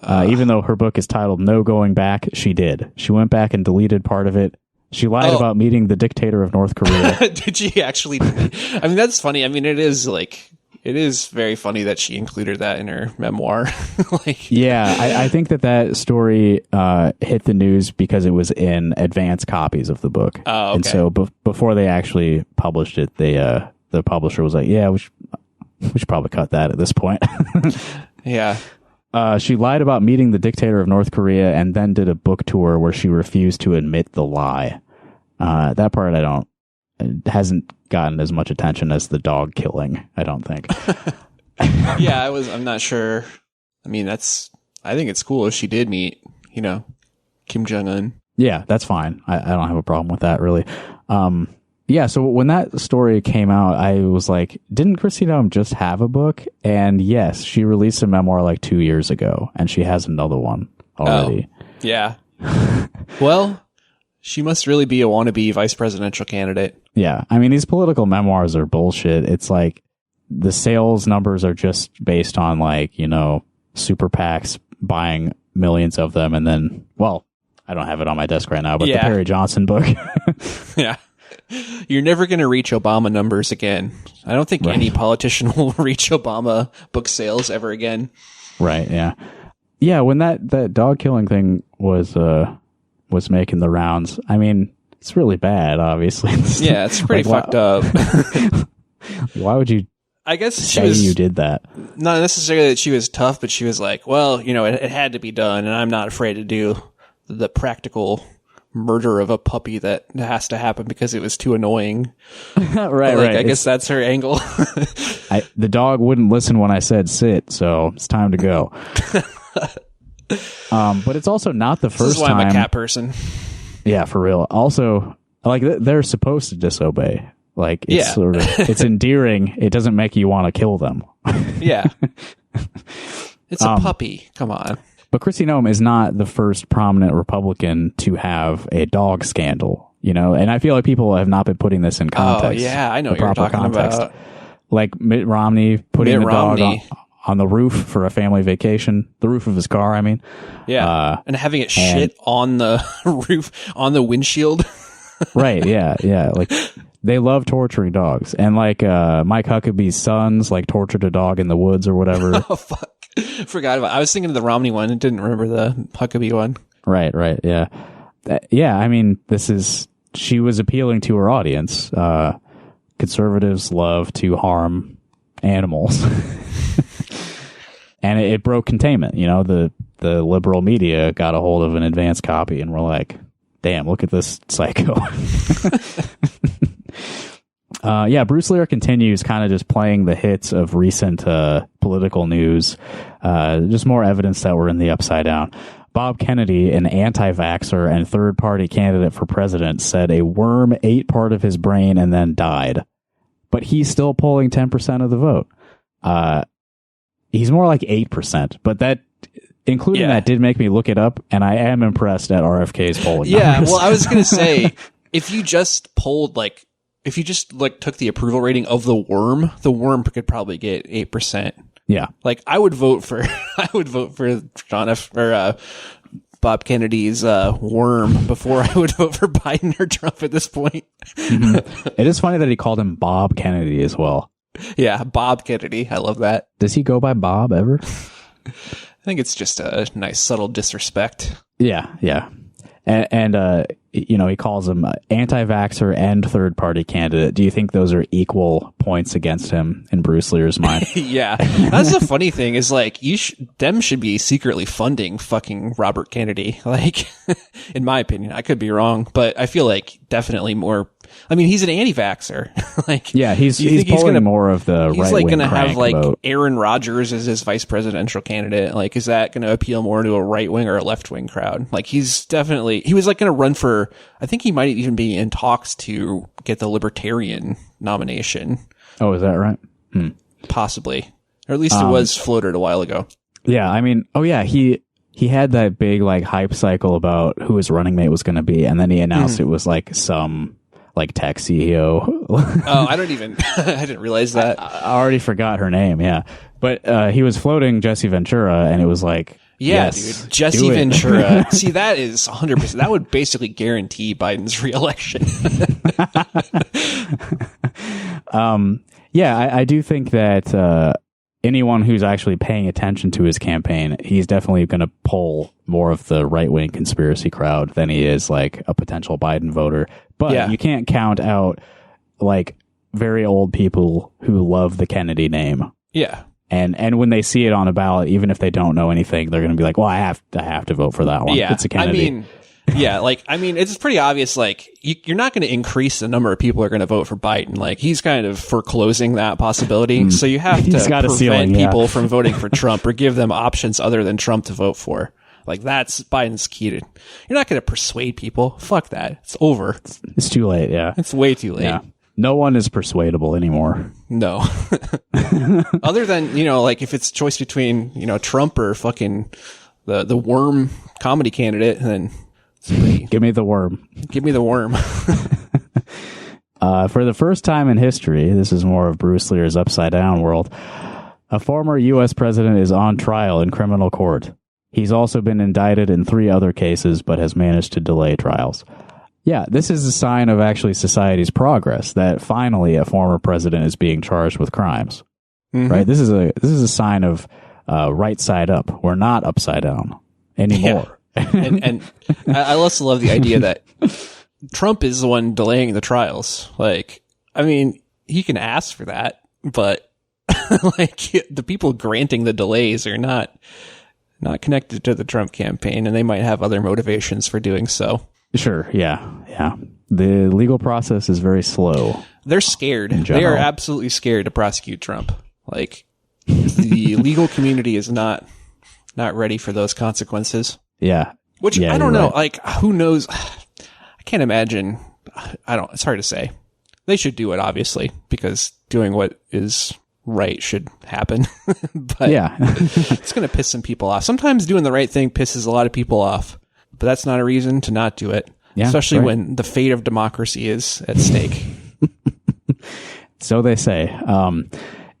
Even though her book is titled No Going Back, she did. She went back and deleted part of it. She lied about meeting the dictator of North Korea. Did she actually? I mean, that's funny. I mean, it is very funny that she included that in her memoir. Yeah, I think that story hit the news because it was in advance copies of the book. Oh, okay. And so before they actually published it, the publisher was like, yeah, we should probably cut that at this point. Yeah. She lied about meeting the dictator of North Korea and then did a book tour where she refused to admit the lie. That part it hasn't gotten as much attention as the dog killing, I don't think. Yeah, I'm not sure. I mean, I think it's cool if she did meet, Kim Jong-un. Yeah, that's fine. I don't have a problem with that, really. Yeah, so when that story came out, I was like, didn't Kristi Noem just have a book? And yes, she released a memoir like 2 years ago, and she has another one already. Oh, yeah. Well, she must really be a wannabe vice presidential candidate. Yeah, I mean, these political memoirs are bullshit. It's like the sales numbers are just based on super PACs buying millions of them, and then, well, I don't have it on my desk right now, but the Perry Johnson book. Yeah. You're never going to reach Obama numbers again. I don't think any politician will reach Obama book sales ever again. Right, yeah. Yeah, when that dog killing thing was making the rounds, I mean, it's really bad, obviously. Yeah, it's pretty fucked up. Why would you I guess say you did that? Not necessarily that she was tough, but she was like, well, it had to be done, and I'm not afraid to do the practical murder of a puppy that has to happen because it was too annoying. Right. I guess that's her angle. The dog wouldn't listen when I said sit, so it's time to go. But it's also not the first time. This is why I'm a cat person. Yeah, for real. Also, they're supposed to disobey. It's sort of, it's endearing. It doesn't make you want to kill them. Yeah. It's a puppy. Come on. But Kristi Noem is not the first prominent Republican to have a dog scandal, and I feel like people have not been putting this in context. Oh, yeah, I know what you're talking about. Like Mitt Romney putting the dog on the roof for a family vacation, the roof of his car, I mean. Yeah, and having it shit on the roof, on the windshield. Right, yeah. They love torturing dogs. And Mike Huckabee's sons tortured a dog in the woods or whatever. Oh, fuck. Forgot about it. I was thinking of the Romney one and didn't remember the Huckabee one. Right, yeah. Yeah, I mean, she was appealing to her audience. Conservatives love to harm animals. And it broke containment. The liberal media got a hold of an advance copy and were like, damn, look at this psycho. Bruce Lear continues kind of just playing the hits of recent political news. Just more evidence that we're in the upside down. Bob Kennedy, an anti-vaxxer and third-party candidate for president, said a worm ate part of his brain and then died. But he's still polling 10% of the vote. He's more like 8%, but that... Including that did make me look it up, and I am impressed at RFK's polling numbers. Well, I was going to say, if you just polled, took the approval rating of the worm could probably get 8%. Yeah. I would vote for John F. or Bob Kennedy's worm before I would vote for Biden or Trump at this point. It is funny that he called him Bob Kennedy as well. Yeah, Bob Kennedy. I love that. Does he go by Bob ever? I think it's just a nice subtle disrespect. Yeah. And he calls him anti-vaxxer and third-party candidate. Do you think those are equal points against him in Bruce Lear's mind? Yeah. That's the funny thing is like, them should be secretly funding fucking Robert Kennedy. Like, in my opinion, I could be wrong, but I feel like definitely more. I mean, he's an anti-vaxxer. Like, yeah, he's pulling more of the right-wing He's like going to have like vote. Aaron Rodgers as his vice presidential candidate. Like, is that going to appeal more to a right-wing or a left-wing crowd? Like, he was like going to run for, I think he might even be in talks to get the libertarian nomination. Oh, is that right? Possibly. Or at least it was floated a while ago. Yeah, I mean, he had that big like hype cycle about who his running mate was going to be, and then he announced it was like some like tech CEO. Oh, I didn't realize that. I already forgot her name, yeah. But he was floating Jesse Ventura, and it was like, yeah, yes, dude. Jesse Ventura. See, that is 100%. That would basically guarantee Biden's reelection. Yeah, I do think that anyone who's actually paying attention to his campaign, he's definitely going to pull more of the right-wing conspiracy crowd than he is like a potential Biden voter. But you can't count out like very old people who love the Kennedy name. Yeah. And when they see it on a ballot, even if they don't know anything, they're going to be like, well, I have to vote for that one. Yeah. It's a Kennedy. It's pretty obvious. Like, you're not going to increase the number of people who are going to vote for Biden. Like, he's kind of foreclosing that possibility. So you have to prevent people from voting for Trump or give them options other than Trump to vote for. Like, that's Biden's key to. You're not going to persuade people. Fuck that. It's over. It's too late. Yeah. It's way too late. Yeah. No one is persuadable anymore. No. Other than, like if it's choice between, Trump or fucking the worm comedy candidate, then give me the worm. Give me the worm. For the first time in history, this is more of Bruce Lear's upside down world. A former U.S. president is on trial in criminal court. He's also been indicted in 3 other cases, but has managed to delay trials. Yeah, this is a sign of actually society's progress that finally a former president is being charged with crimes. Right? This is a sign of right side up. We're not upside down anymore. Yeah. and I also love the idea that Trump is the one delaying the trials. Like, I mean, he can ask for that, but like the people granting the delays are not connected to the Trump campaign, and they might have other motivations for doing so. Sure. Yeah. The legal process is very slow. They're scared. They are absolutely scared to prosecute Trump. Like, the legal community is not ready for those consequences. Yeah. Which I don't know. Right. Like, who knows? I can't imagine. It's hard to say. They should do it, obviously, because doing what is right should happen. But yeah. It's going to piss some people off. Sometimes doing the right thing pisses a lot of people off. But that's not a reason to not do it, especially when the fate of democracy is at stake. So they say.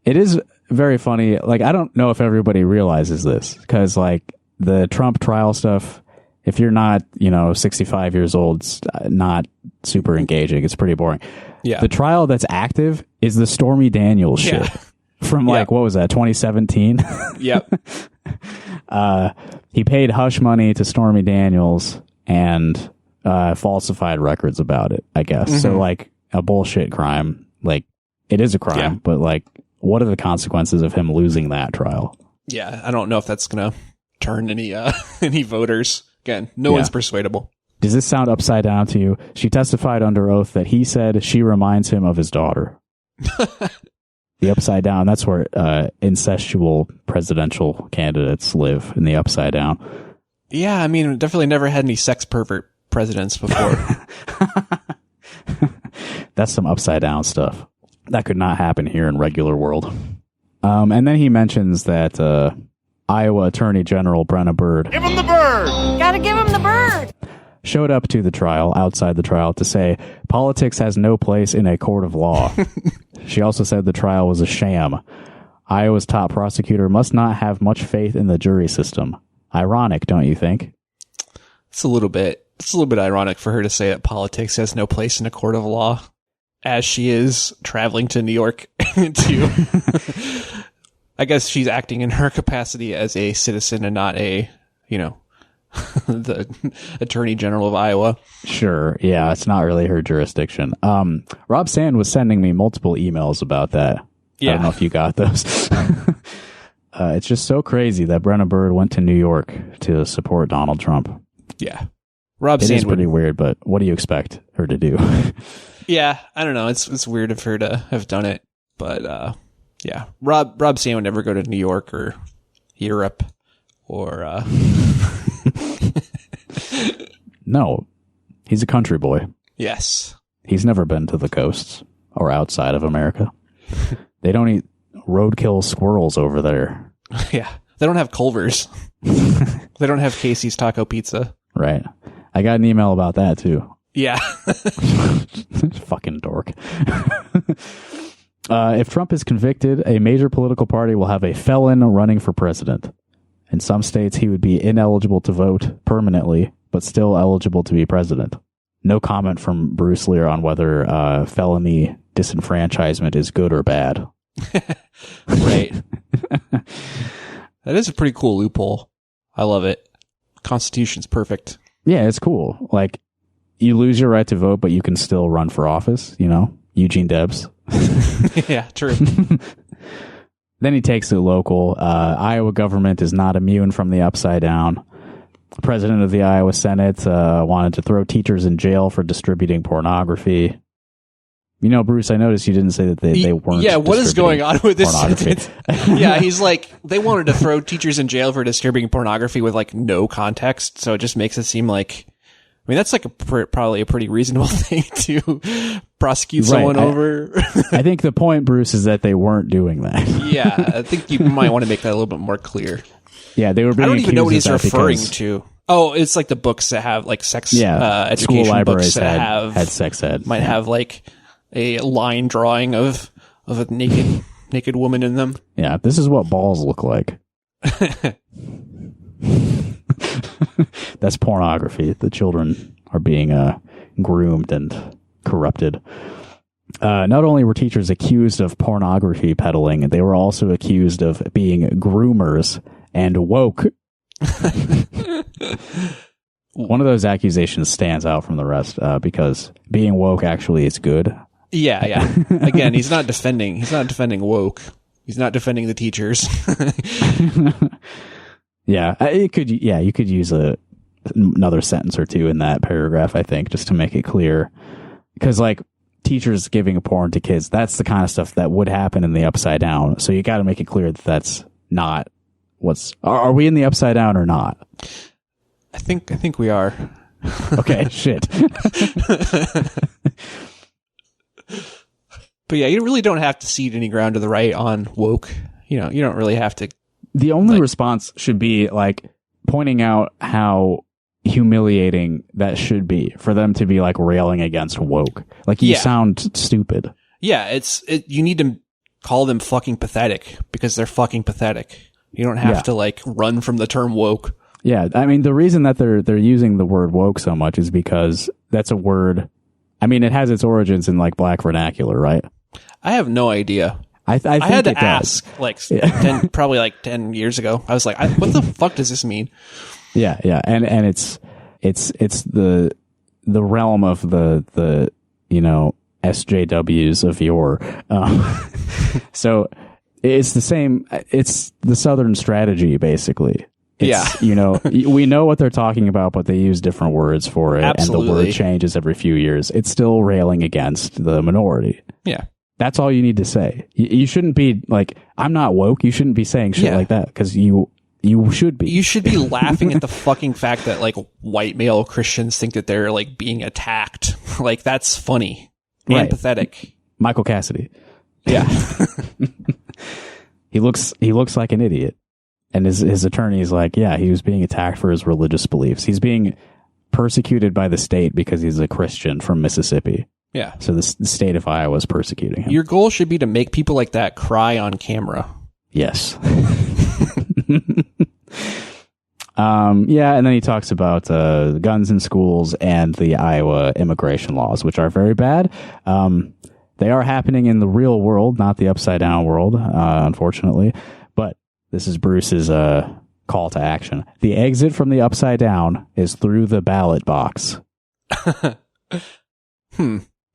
It is very funny. Like, I don't know if everybody realizes this, because like the Trump trial stuff, if you're not, 65 years old, it's not super engaging. It's pretty boring. Yeah. The trial that's active is the Stormy Daniels shit from what was that, 2017? Yep. He paid hush money to Stormy Daniels and falsified records about it, I guess. So like a bullshit crime. Like, it is a crime, but like, what are the consequences of him losing that trial? Yeah, I don't know if that's gonna turn any voters. Again, no one's persuadable. Does this sound upside down to you? She testified under oath that he said she reminds him of his daughter. The upside down, that's where incestual presidential candidates live, in the upside down. Yeah, I mean, definitely never had any sex pervert presidents before. That's some upside down stuff. That could not happen here in regular world. And then he mentions that Iowa Attorney General Brenna Bird. Give him the bird! Gotta give him the bird! Showed up to the trial, outside the trial, to say politics has no place in a court of law. She also said the trial was a sham. Iowa's top prosecutor must not have much faith in the jury system. Ironic, don't you think? It's a little bit ironic for her to say that politics has no place in a court of law, as she is traveling to New York to. I guess she's acting in her capacity as a citizen and not a, the Attorney General of Iowa. Sure. Yeah, it's not really her jurisdiction. Rob Sand was sending me multiple emails about that. Yeah. I don't know if you got those. It's just so crazy that Brenna Bird went to New York to support Donald Trump. Yeah. Rob It Sand is pretty weird, but what do you expect her to do? Yeah, I don't know. It's weird of her to have done it, but yeah. Rob Sand would never go to New York or Europe or No. He's a country boy. Yes. He's never been to the coasts or outside of America. They don't eat roadkill squirrels over there. Yeah. They don't have Culver's. They don't have Casey's Taco Pizza. Right. I got an email about that too. Yeah. Fucking dork. If Trump is convicted, a major political party will have a felon running for president. In some states, he would be ineligible to vote permanently, but still eligible to be president. No comment from Bruce Lear on whether felony disenfranchisement is good or bad. Right. That is a pretty cool loophole. I love it. Constitution's perfect. Yeah, it's cool. Like, you lose your right to vote, but you can still run for office, Eugene Debs. Yeah, true. Then he takes it local. Iowa government is not immune from the upside down. The president of the Iowa Senate wanted to throw teachers in jail for distributing pornography. Bruce, I noticed you didn't say that they weren't. Yeah, what is going on with this pornography. sentence? Yeah, he's like, they wanted to throw teachers in jail for distributing pornography with like no context, so it just makes it seem like, that's like probably a pretty reasonable thing to prosecute someone over. I think the point, Bruce, is that they weren't doing that. Yeah, I think you might want to make that a little bit more clear. Yeah, they were being I don't even know what he's accused of that referring because- to. Oh, it's like the books that have like sex education school libraries books that had sex ed. might have like a line drawing of a naked woman in them. Yeah, this is what balls look like. That's pornography. The children are being groomed and corrupted. Not only were teachers accused of pornography peddling, they were also accused of being groomers and woke. One of those accusations stands out from the rest because being woke actually is good. Yeah. Again, he's not defending woke. He's not defending the teachers. Yeah, you could use another sentence or two in that paragraph, I think, just to make it clear. Because, like, teachers giving porn to kids, that's the kind of stuff that would happen in the upside down. So you got to make it clear that that's not are we in the upside down or not? I think we are. Okay, shit. But yeah, you really don't have to cede any ground to the right on woke. You don't really have to. The only response should be like pointing out how humiliating that should be for them to be like railing against woke. Like, you sound stupid. Yeah, you need to call them fucking pathetic because they're fucking pathetic. You don't have to like run from the term woke. Yeah, I mean, the reason that they're using the word woke so much is because that's a word. I mean, it has its origins in like black vernacular, right? I have no idea. I think had to it does. ask like probably like 10 years ago. I was like, what the fuck does this mean? Yeah, and it's the realm of the SJWs of yore. So it's the same. It's the Southern strategy, basically. It's, we know what they're talking about, but they use different words for it. Absolutely. And the word changes every few years. It's still railing against the minority. Yeah. That's all you need to say. You shouldn't be like, I'm not woke. You shouldn't be saying shit like that because you should be. You should be laughing at the fucking fact that like white male Christians think that they're like being attacked. Like, that's funny and pathetic. Michael Cassidy. Yeah. He looks like an idiot. And his attorney is like, yeah, he was being attacked for his religious beliefs. He's being persecuted by the state because he's a Christian from Mississippi. Yeah. So the state of Iowa is persecuting him. Your goal should be to make people like that cry on camera. Yes. Yeah, and then he talks about guns in schools and the Iowa immigration laws, which are very bad. They are happening in the real world, not the upside down world, unfortunately. But this is Bruce's call to action. The exit from the upside down is through the ballot box.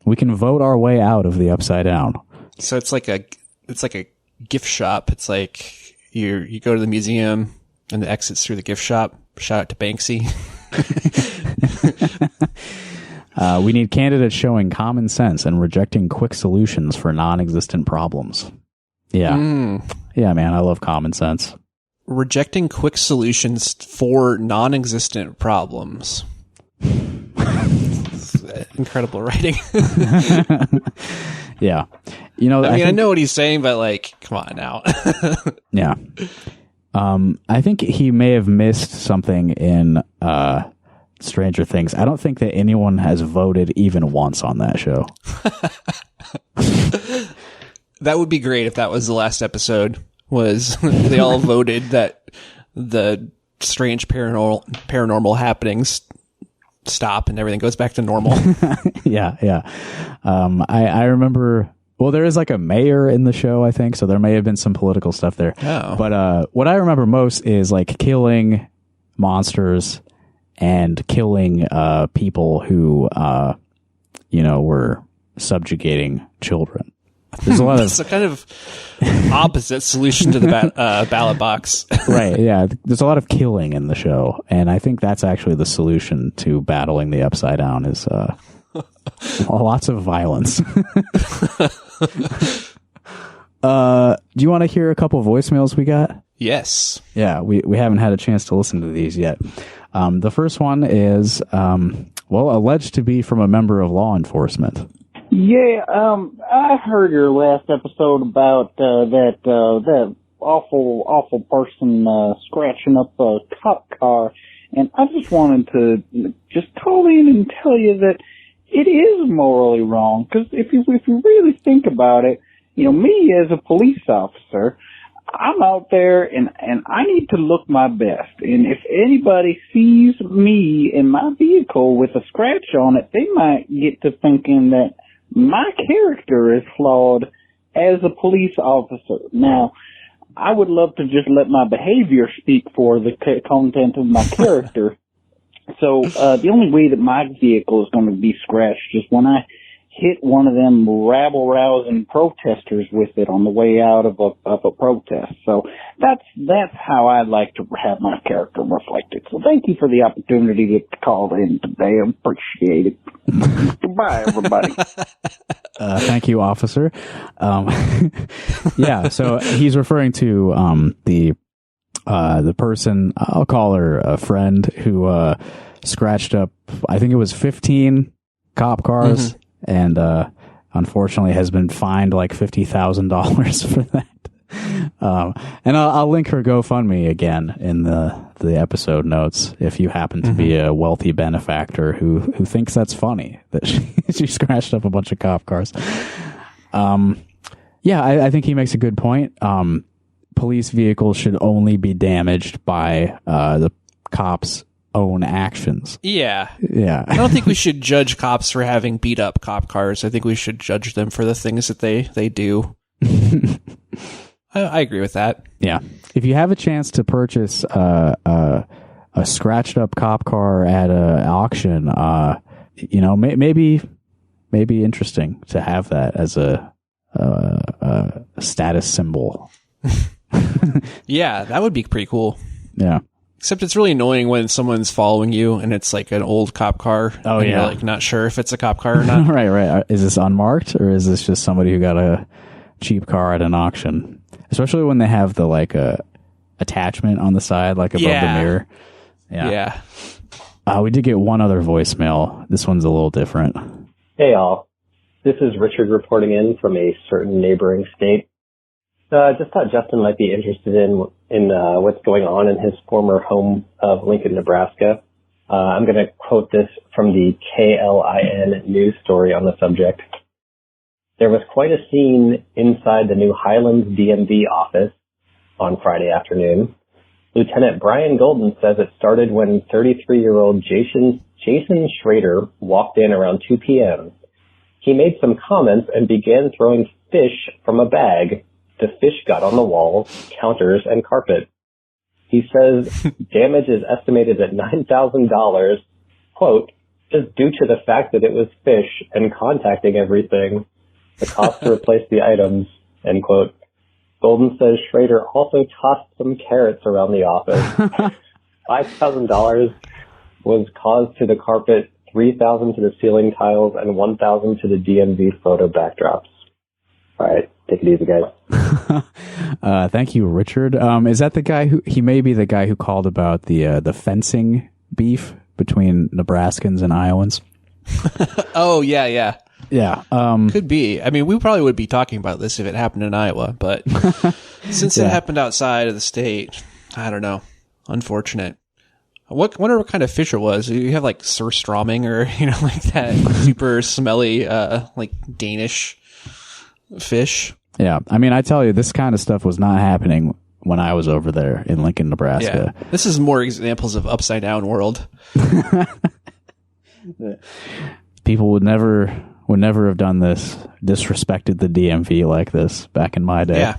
We can vote our way out of the upside down. So it's like a gift shop. It's like you go to the museum and the exit's through the gift shop. Shout out to Banksy. We need candidates showing common sense and rejecting quick solutions for non-existent problems. Yeah. Yeah, man, I love common sense. Rejecting quick solutions for non-existent problems. Incredible writing. Yeah. You know, I know what he's saying, but like, come on now. Yeah. I think he may have missed something in Stranger Things. I don't think that anyone has voted even once on that show. That would be great if that was the last episode. Was they all voted that the strange paranormal happenings stop and everything goes back to normal. Yeah. I remember. Well, there is like a mayor in the show, I think, so there may have been some political stuff there. Oh. But what I remember most is like killing monsters and killing people who were subjugating children. There's a lot of It's a kind of opposite solution to the ballot box. right. Yeah, there's a lot of killing in the show, and I think that's actually the solution to battling the upside down is lots of violence. Do you want to hear a couple voicemails we got? Yes. Yeah, we haven't had a chance to listen to these yet. The first one is alleged to be from a member of law enforcement. Yeah, I heard your last episode about that awful person scratching up a cop car, and I just wanted to just call in and tell you that it is morally wrong, because if you really think about it, me as a police officer, I'm out there and I need to look my best. And if anybody sees me in my vehicle with a scratch on it, they might get to thinking that my character is flawed as a police officer. Now, I would love to just let my behavior speak for the content of my character. So, the only way that my vehicle is going to be scratched is when I hit one of them rabble-rousing protesters with it on the way out of a protest. So that's how I like to have my character reflected. So thank you for the opportunity to call in today. I appreciate it. Goodbye, everybody. Thank you, officer. Yeah, so he's referring to the person, I'll call her a friend, who scratched up, I think it was 15 cop cars. Mm-hmm. And unfortunately has been fined like $50,000 for that. And I'll link her GoFundMe again in the episode notes if you happen to be a wealthy benefactor who thinks that's funny that she scratched up a bunch of cop cars. Yeah, I think he makes a good point. Police vehicles should only be damaged by the cops' own actions. Yeah. I don't think we should judge cops for having beat up cop cars. I think we should judge them for the things that they do. I agree with that. Yeah. If you have a chance to purchase a scratched up cop car at an auction, maybe interesting to have that as a status symbol. Yeah, that would be pretty cool. Yeah. Except it's really annoying when someone's following you and it's like an old cop car. Oh, and yeah. You're like not sure if it's a cop car or not. Right. Is this unmarked or is this just somebody who got a cheap car at an auction? Especially when they have the like attachment on the side, like above the mirror. Yeah. We did get one other voicemail. This one's a little different. Hey all, this is Richard reporting in from a certain neighboring state. Just thought Justin might be interested in what's going on in his former home of Lincoln, Nebraska. I'm going to quote this from the KLIN news story on the subject. There was quite a scene inside the new Highlands DMV office on Friday afternoon Lieutenant Brian Golden says it started when 33-year-old Jason Schrader walked in around 2 p.m. He made some comments and began throwing fish from a bag. The fish got on the walls, counters, and carpet. He says damage is estimated at $9,000, quote, just due to the fact that it was fish and contacting everything. The cost to replace the items, end quote. Golden says Schrader also tossed some carrots around the office. $5,000 was caused to the carpet, $3,000 to the ceiling tiles, and $1,000 to the DMV photo backdrops. All right, take it easy, guys. Thank you, Richard. Is that the guy he may be the guy who called about the fencing beef between Nebraskans and Iowans? Oh, yeah. Yeah. Could be. I mean, we probably would be talking about this if it happened in Iowa, but since it happened outside of the state, I don't know. Unfortunate. Wonder what kind of fish it was. You have like surströmming or, like that super smelly, like Danish fish. Yeah. I mean, I tell you, this kind of stuff was not happening when I was over there in Lincoln, Nebraska. Yeah. This is more examples of upside down world. People would never have done this, disrespected the DMV like this back in my day. Yeah.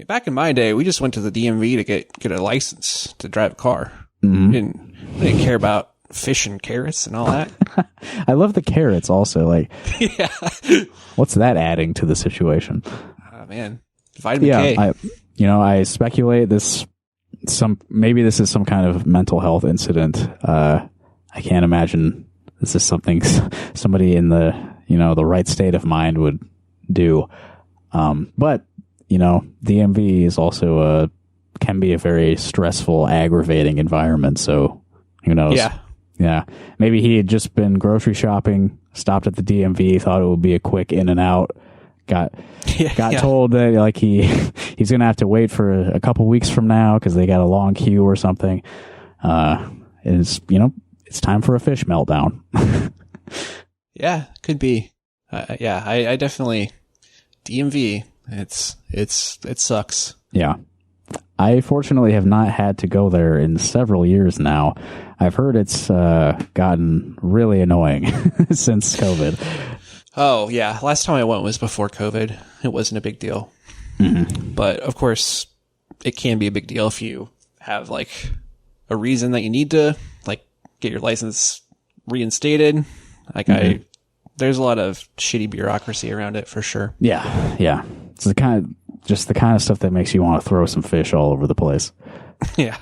Back in my day, we just went to the DMV to get a license to drive a car. Mm-hmm. We didn't care about fish and carrots and all that. I love the carrots also. Like, yeah. What's that adding to the situation? Oh, man. Vitamin K. I speculate maybe this is some kind of mental health incident. I can't imagine this is something somebody in the right state of mind would do. But DMV is also can be a very stressful, aggravating environment. So who knows? Yeah. Maybe he had just been grocery shopping, stopped at the DMV, thought it would be a quick in and out. Got told that like he's gonna have to wait for a couple weeks from now because they got a long queue or something. It's time for a fish meltdown. Yeah, could be. I definitely DMV. It sucks. Yeah. I fortunately have not had to go there in several years now. I've heard it's gotten really annoying since COVID. Oh, yeah. Last time I went was before COVID. It wasn't a big deal. Mm-hmm. But, of course, it can be a big deal if you have, like, a reason that you need to, like, get your license reinstated. Like, there's a lot of shitty bureaucracy around it, for sure. Yeah. It's the kind of stuff that makes you want to throw some fish all over the place. Yeah.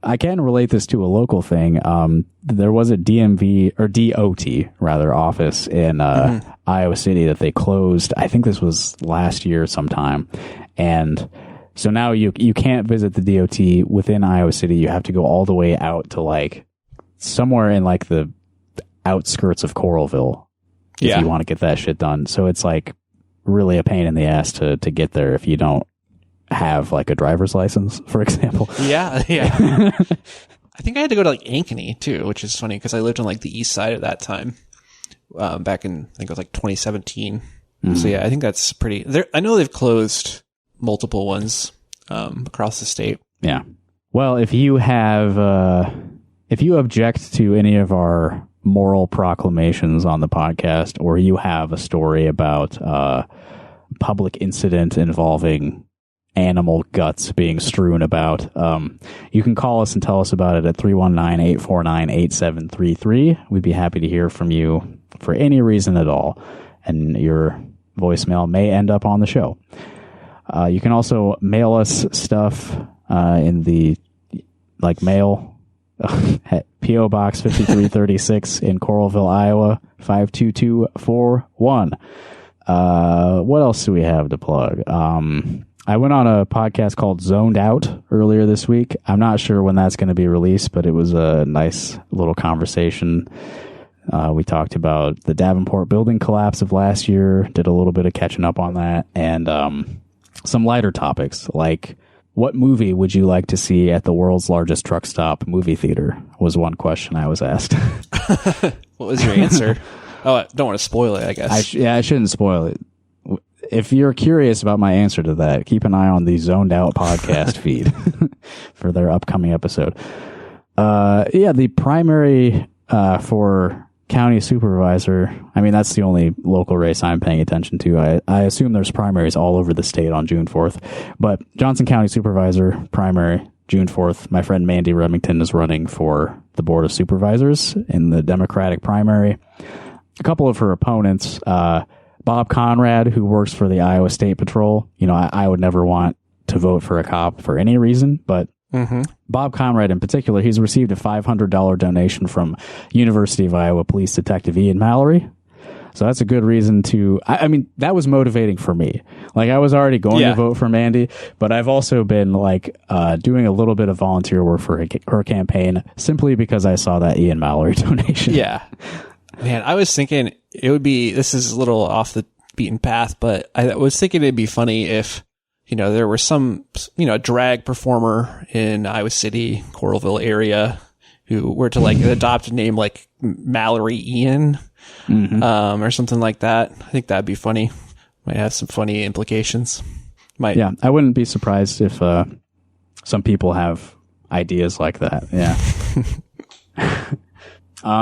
I can relate this to a local thing. There was a DMV or DOT rather office in Iowa City that they closed. I think this was last year sometime. And so now you can't visit the DOT within Iowa City. You have to go all the way out to like somewhere in like the outskirts of Coralville if you want to get that shit done. So it's like really a pain in the ass to get there if you don't have like a driver's license, for example. Yeah. I think I had to go to like Ankeny too, which is funny because I lived on like the east side at that time, back in I think it was like 2017. Mm-hmm. So yeah, I think that's pretty. I know they've closed multiple ones across the state. Yeah. Well, if you object to any of our moral proclamations on the podcast, or you have a story about public incident involving animal guts being strewn about, you can call us and tell us about it at 319-849-8733. We'd be happy to hear from you for any reason at all, and your voicemail may end up on the show. You can also mail us stuff in the mail at P.O. Box 5336 in Coralville, Iowa 52241. What else do we have to plug? I went on a podcast called Zoned Out earlier this week. I'm not sure when that's going to be released, but it was a nice little conversation. We talked about the Davenport building collapse of last year, did a little bit of catching up on that, and some lighter topics like what movie would you like to see at the world's largest truck stop movie theater was one question I was asked. What was your answer? Oh, I don't want to spoil it, I guess. I shouldn't spoil it. if you're curious about my answer to that, keep an eye on the Zoned Out podcast feed for their upcoming episode. The primary for county supervisor, I mean, that's the only local race I'm paying attention to. I assume there's primaries all over the state on June 4th. But Johnson County supervisor primary, June 4th, my friend Mandy Remington is running for the Board of Supervisors in the Democratic primary. A couple of her opponents, Bob Conrad, who works for the Iowa State Patrol. You know, I would never want to vote for a cop for any reason, but Bob Conrad in particular, he's received a $500 donation from University of Iowa Police Detective Ian Mallory. So that's a good reason to, I mean, that was motivating for me. Like, I was already going to vote for Mandy, but I've also been doing a little bit of volunteer work for her campaign simply because I saw that Ian Mallory donation. Yeah. Man, I was thinking it would be, this is a little off the beaten path, but I was thinking it'd be funny if, you know, there was some, you know, drag performer in Iowa City, Coralville area who were to adopt a name like Mallory Ian, or something like that. I think that'd be funny. Might have some funny implications. Yeah, I wouldn't be surprised if some people have ideas like that. Yeah.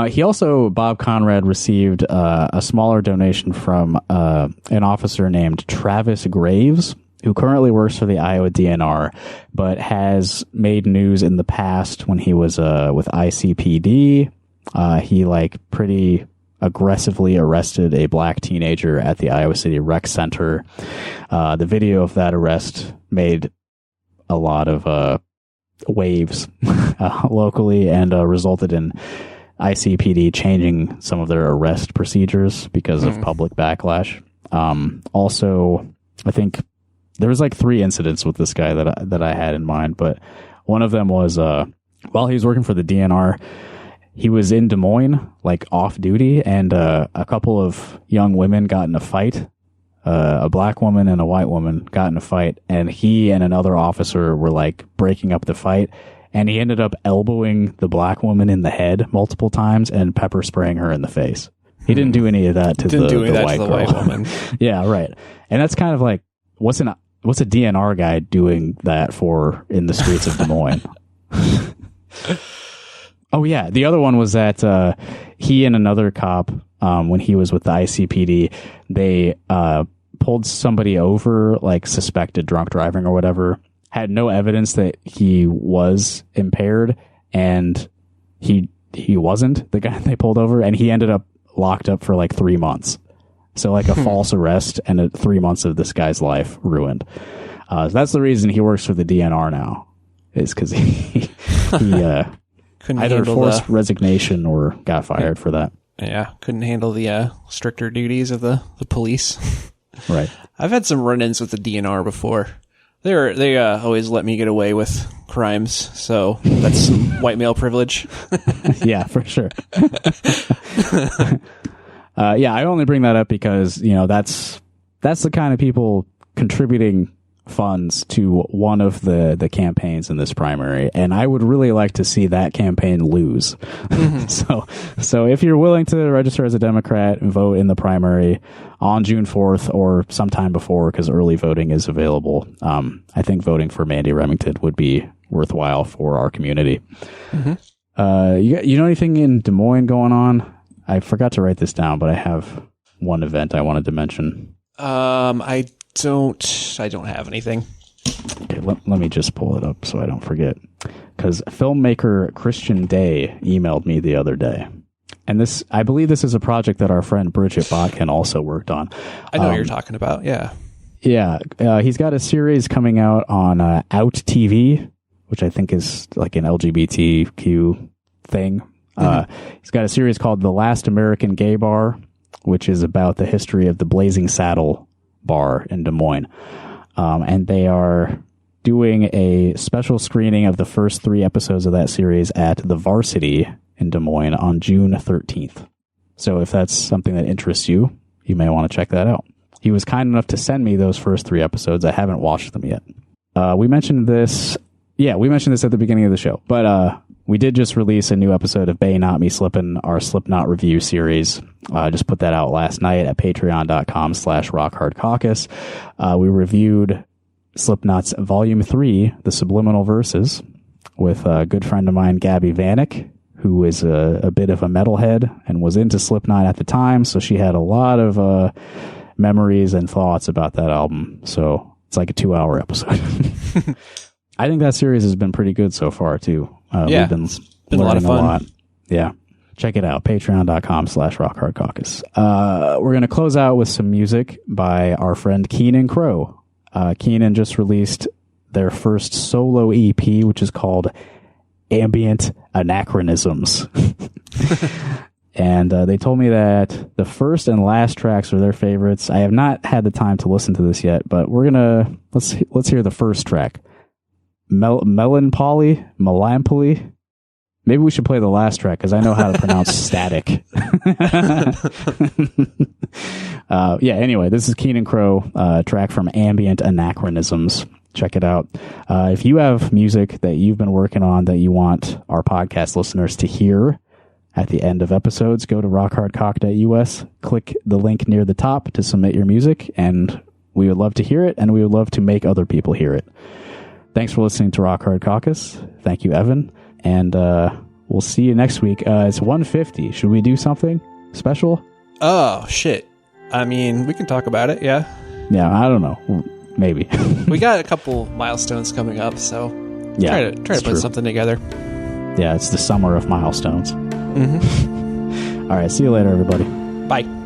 He also, Bob Conrad, received a smaller donation from an officer named Travis Graves, who currently works for the Iowa DNR, but has made news in the past when he was with ICPD. He pretty aggressively arrested a black teenager at the Iowa City Rec Center. The video of that arrest made a lot of waves locally and resulted in ICPD changing some of their arrest procedures because of public backlash. Also, I think there was 3 incidents with this guy that I had in mind, but one of them was while he was working for the DNR, he was in Des Moines, off duty, and a couple of young women got in a fight. A black woman and a white woman got in a fight, and he and another officer were breaking up the fight, and he ended up elbowing the black woman in the head multiple times and pepper spraying her in the face. He didn't do any of that to the white woman. Yeah, right. And that's kind of what's a DNR guy doing that for in the streets of Des Moines? Oh, yeah. The other one was that he and another cop, when he was with the ICPD, they pulled somebody over, suspected drunk driving or whatever, had no evidence that he was impaired, and he wasn't the guy they pulled over, and he ended up locked up for 3 months. So a false arrest and 3 months of this guy's life ruined. So that's the reason he works for the DNR now, is because he either forced resignation or got fired for that. Yeah, couldn't handle the stricter duties of the police. Right. I've had some run-ins with the DNR before. They always let me get away with crimes, so that's some white male privilege. Yeah, for sure. I only bring that up because, that's the kind of people contributing funds to one of the campaigns in this primary, and I would really like to see that campaign lose. So if you're willing to register as a Democrat and vote in the primary on June 4th or sometime before, because early voting is available, I think voting for Mandy Remington would be worthwhile for our community. You know anything in Des Moines going on? I forgot to write this down, but I have one event I wanted to mention. I don't have anything. Okay, let me just pull it up so I don't forget. Because filmmaker Christian Day emailed me the other day. And I believe this is a project that our friend Bridget Botkin also worked on. I know what you're talking about, yeah. Yeah, he's got a series coming out on Out TV, which I think is an LGBTQ thing. He's got a series called The Last American Gay Bar, which is about the history of the Blazing Saddle bar in Des Moines. And they are doing a special screening of the first 3 episodes of that series at the Varsity in Des Moines on June 13th. So if that's something that interests you, you may want to check that out. He was kind enough to send me those first 3 episodes. I haven't watched them yet. We mentioned this at the beginning of the show, but We did just release a new episode of Bay Not Me Slippin', our Slipknot review series. Just put that out last night at patreon.com/rockhardcaucus. We reviewed Slipknot's Volume 3, The Subliminal Verses, with a good friend of mine, Gabby Vanek, who is a bit of a metalhead and was into Slipknot at the time, so she had a lot of memories and thoughts about that album. So it's like a 2-hour episode. I think that series has been pretty good so far, too. We've been a lot of fun. Yeah. Check it out. Patreon.com/rockhardcaucus. We're going to close out with some music by our friend Keenan Crow. Keenan just released their first solo EP, which is called Ambient Anachronisms. And they told me that the first and last tracks are their favorites. I have not had the time to listen to this yet, but we're gonna let's hear the first track. Melancholy. Maybe we should play the last track because I know how to pronounce static. Anyway, this is Keenan Crow, track from Ambient Anachronisms. Check it out. If you have music that you've been working on that you want our podcast listeners to hear at the end of episodes, go to rockhardcock.us, click the link near the top to submit your music, and we would love to hear it, and we would love to make other people hear it. Thanks for listening to Rock Hard Caucus. Thank you, Evan. And we'll see you next week. It's 150. Should we do something special? Oh, shit. I mean, we can talk about it, yeah. Yeah, I don't know. Maybe. We got a couple milestones coming up, so yeah, try to put something together. Yeah, it's the summer of milestones. Mm-hmm. All right, see you later, everybody. Bye.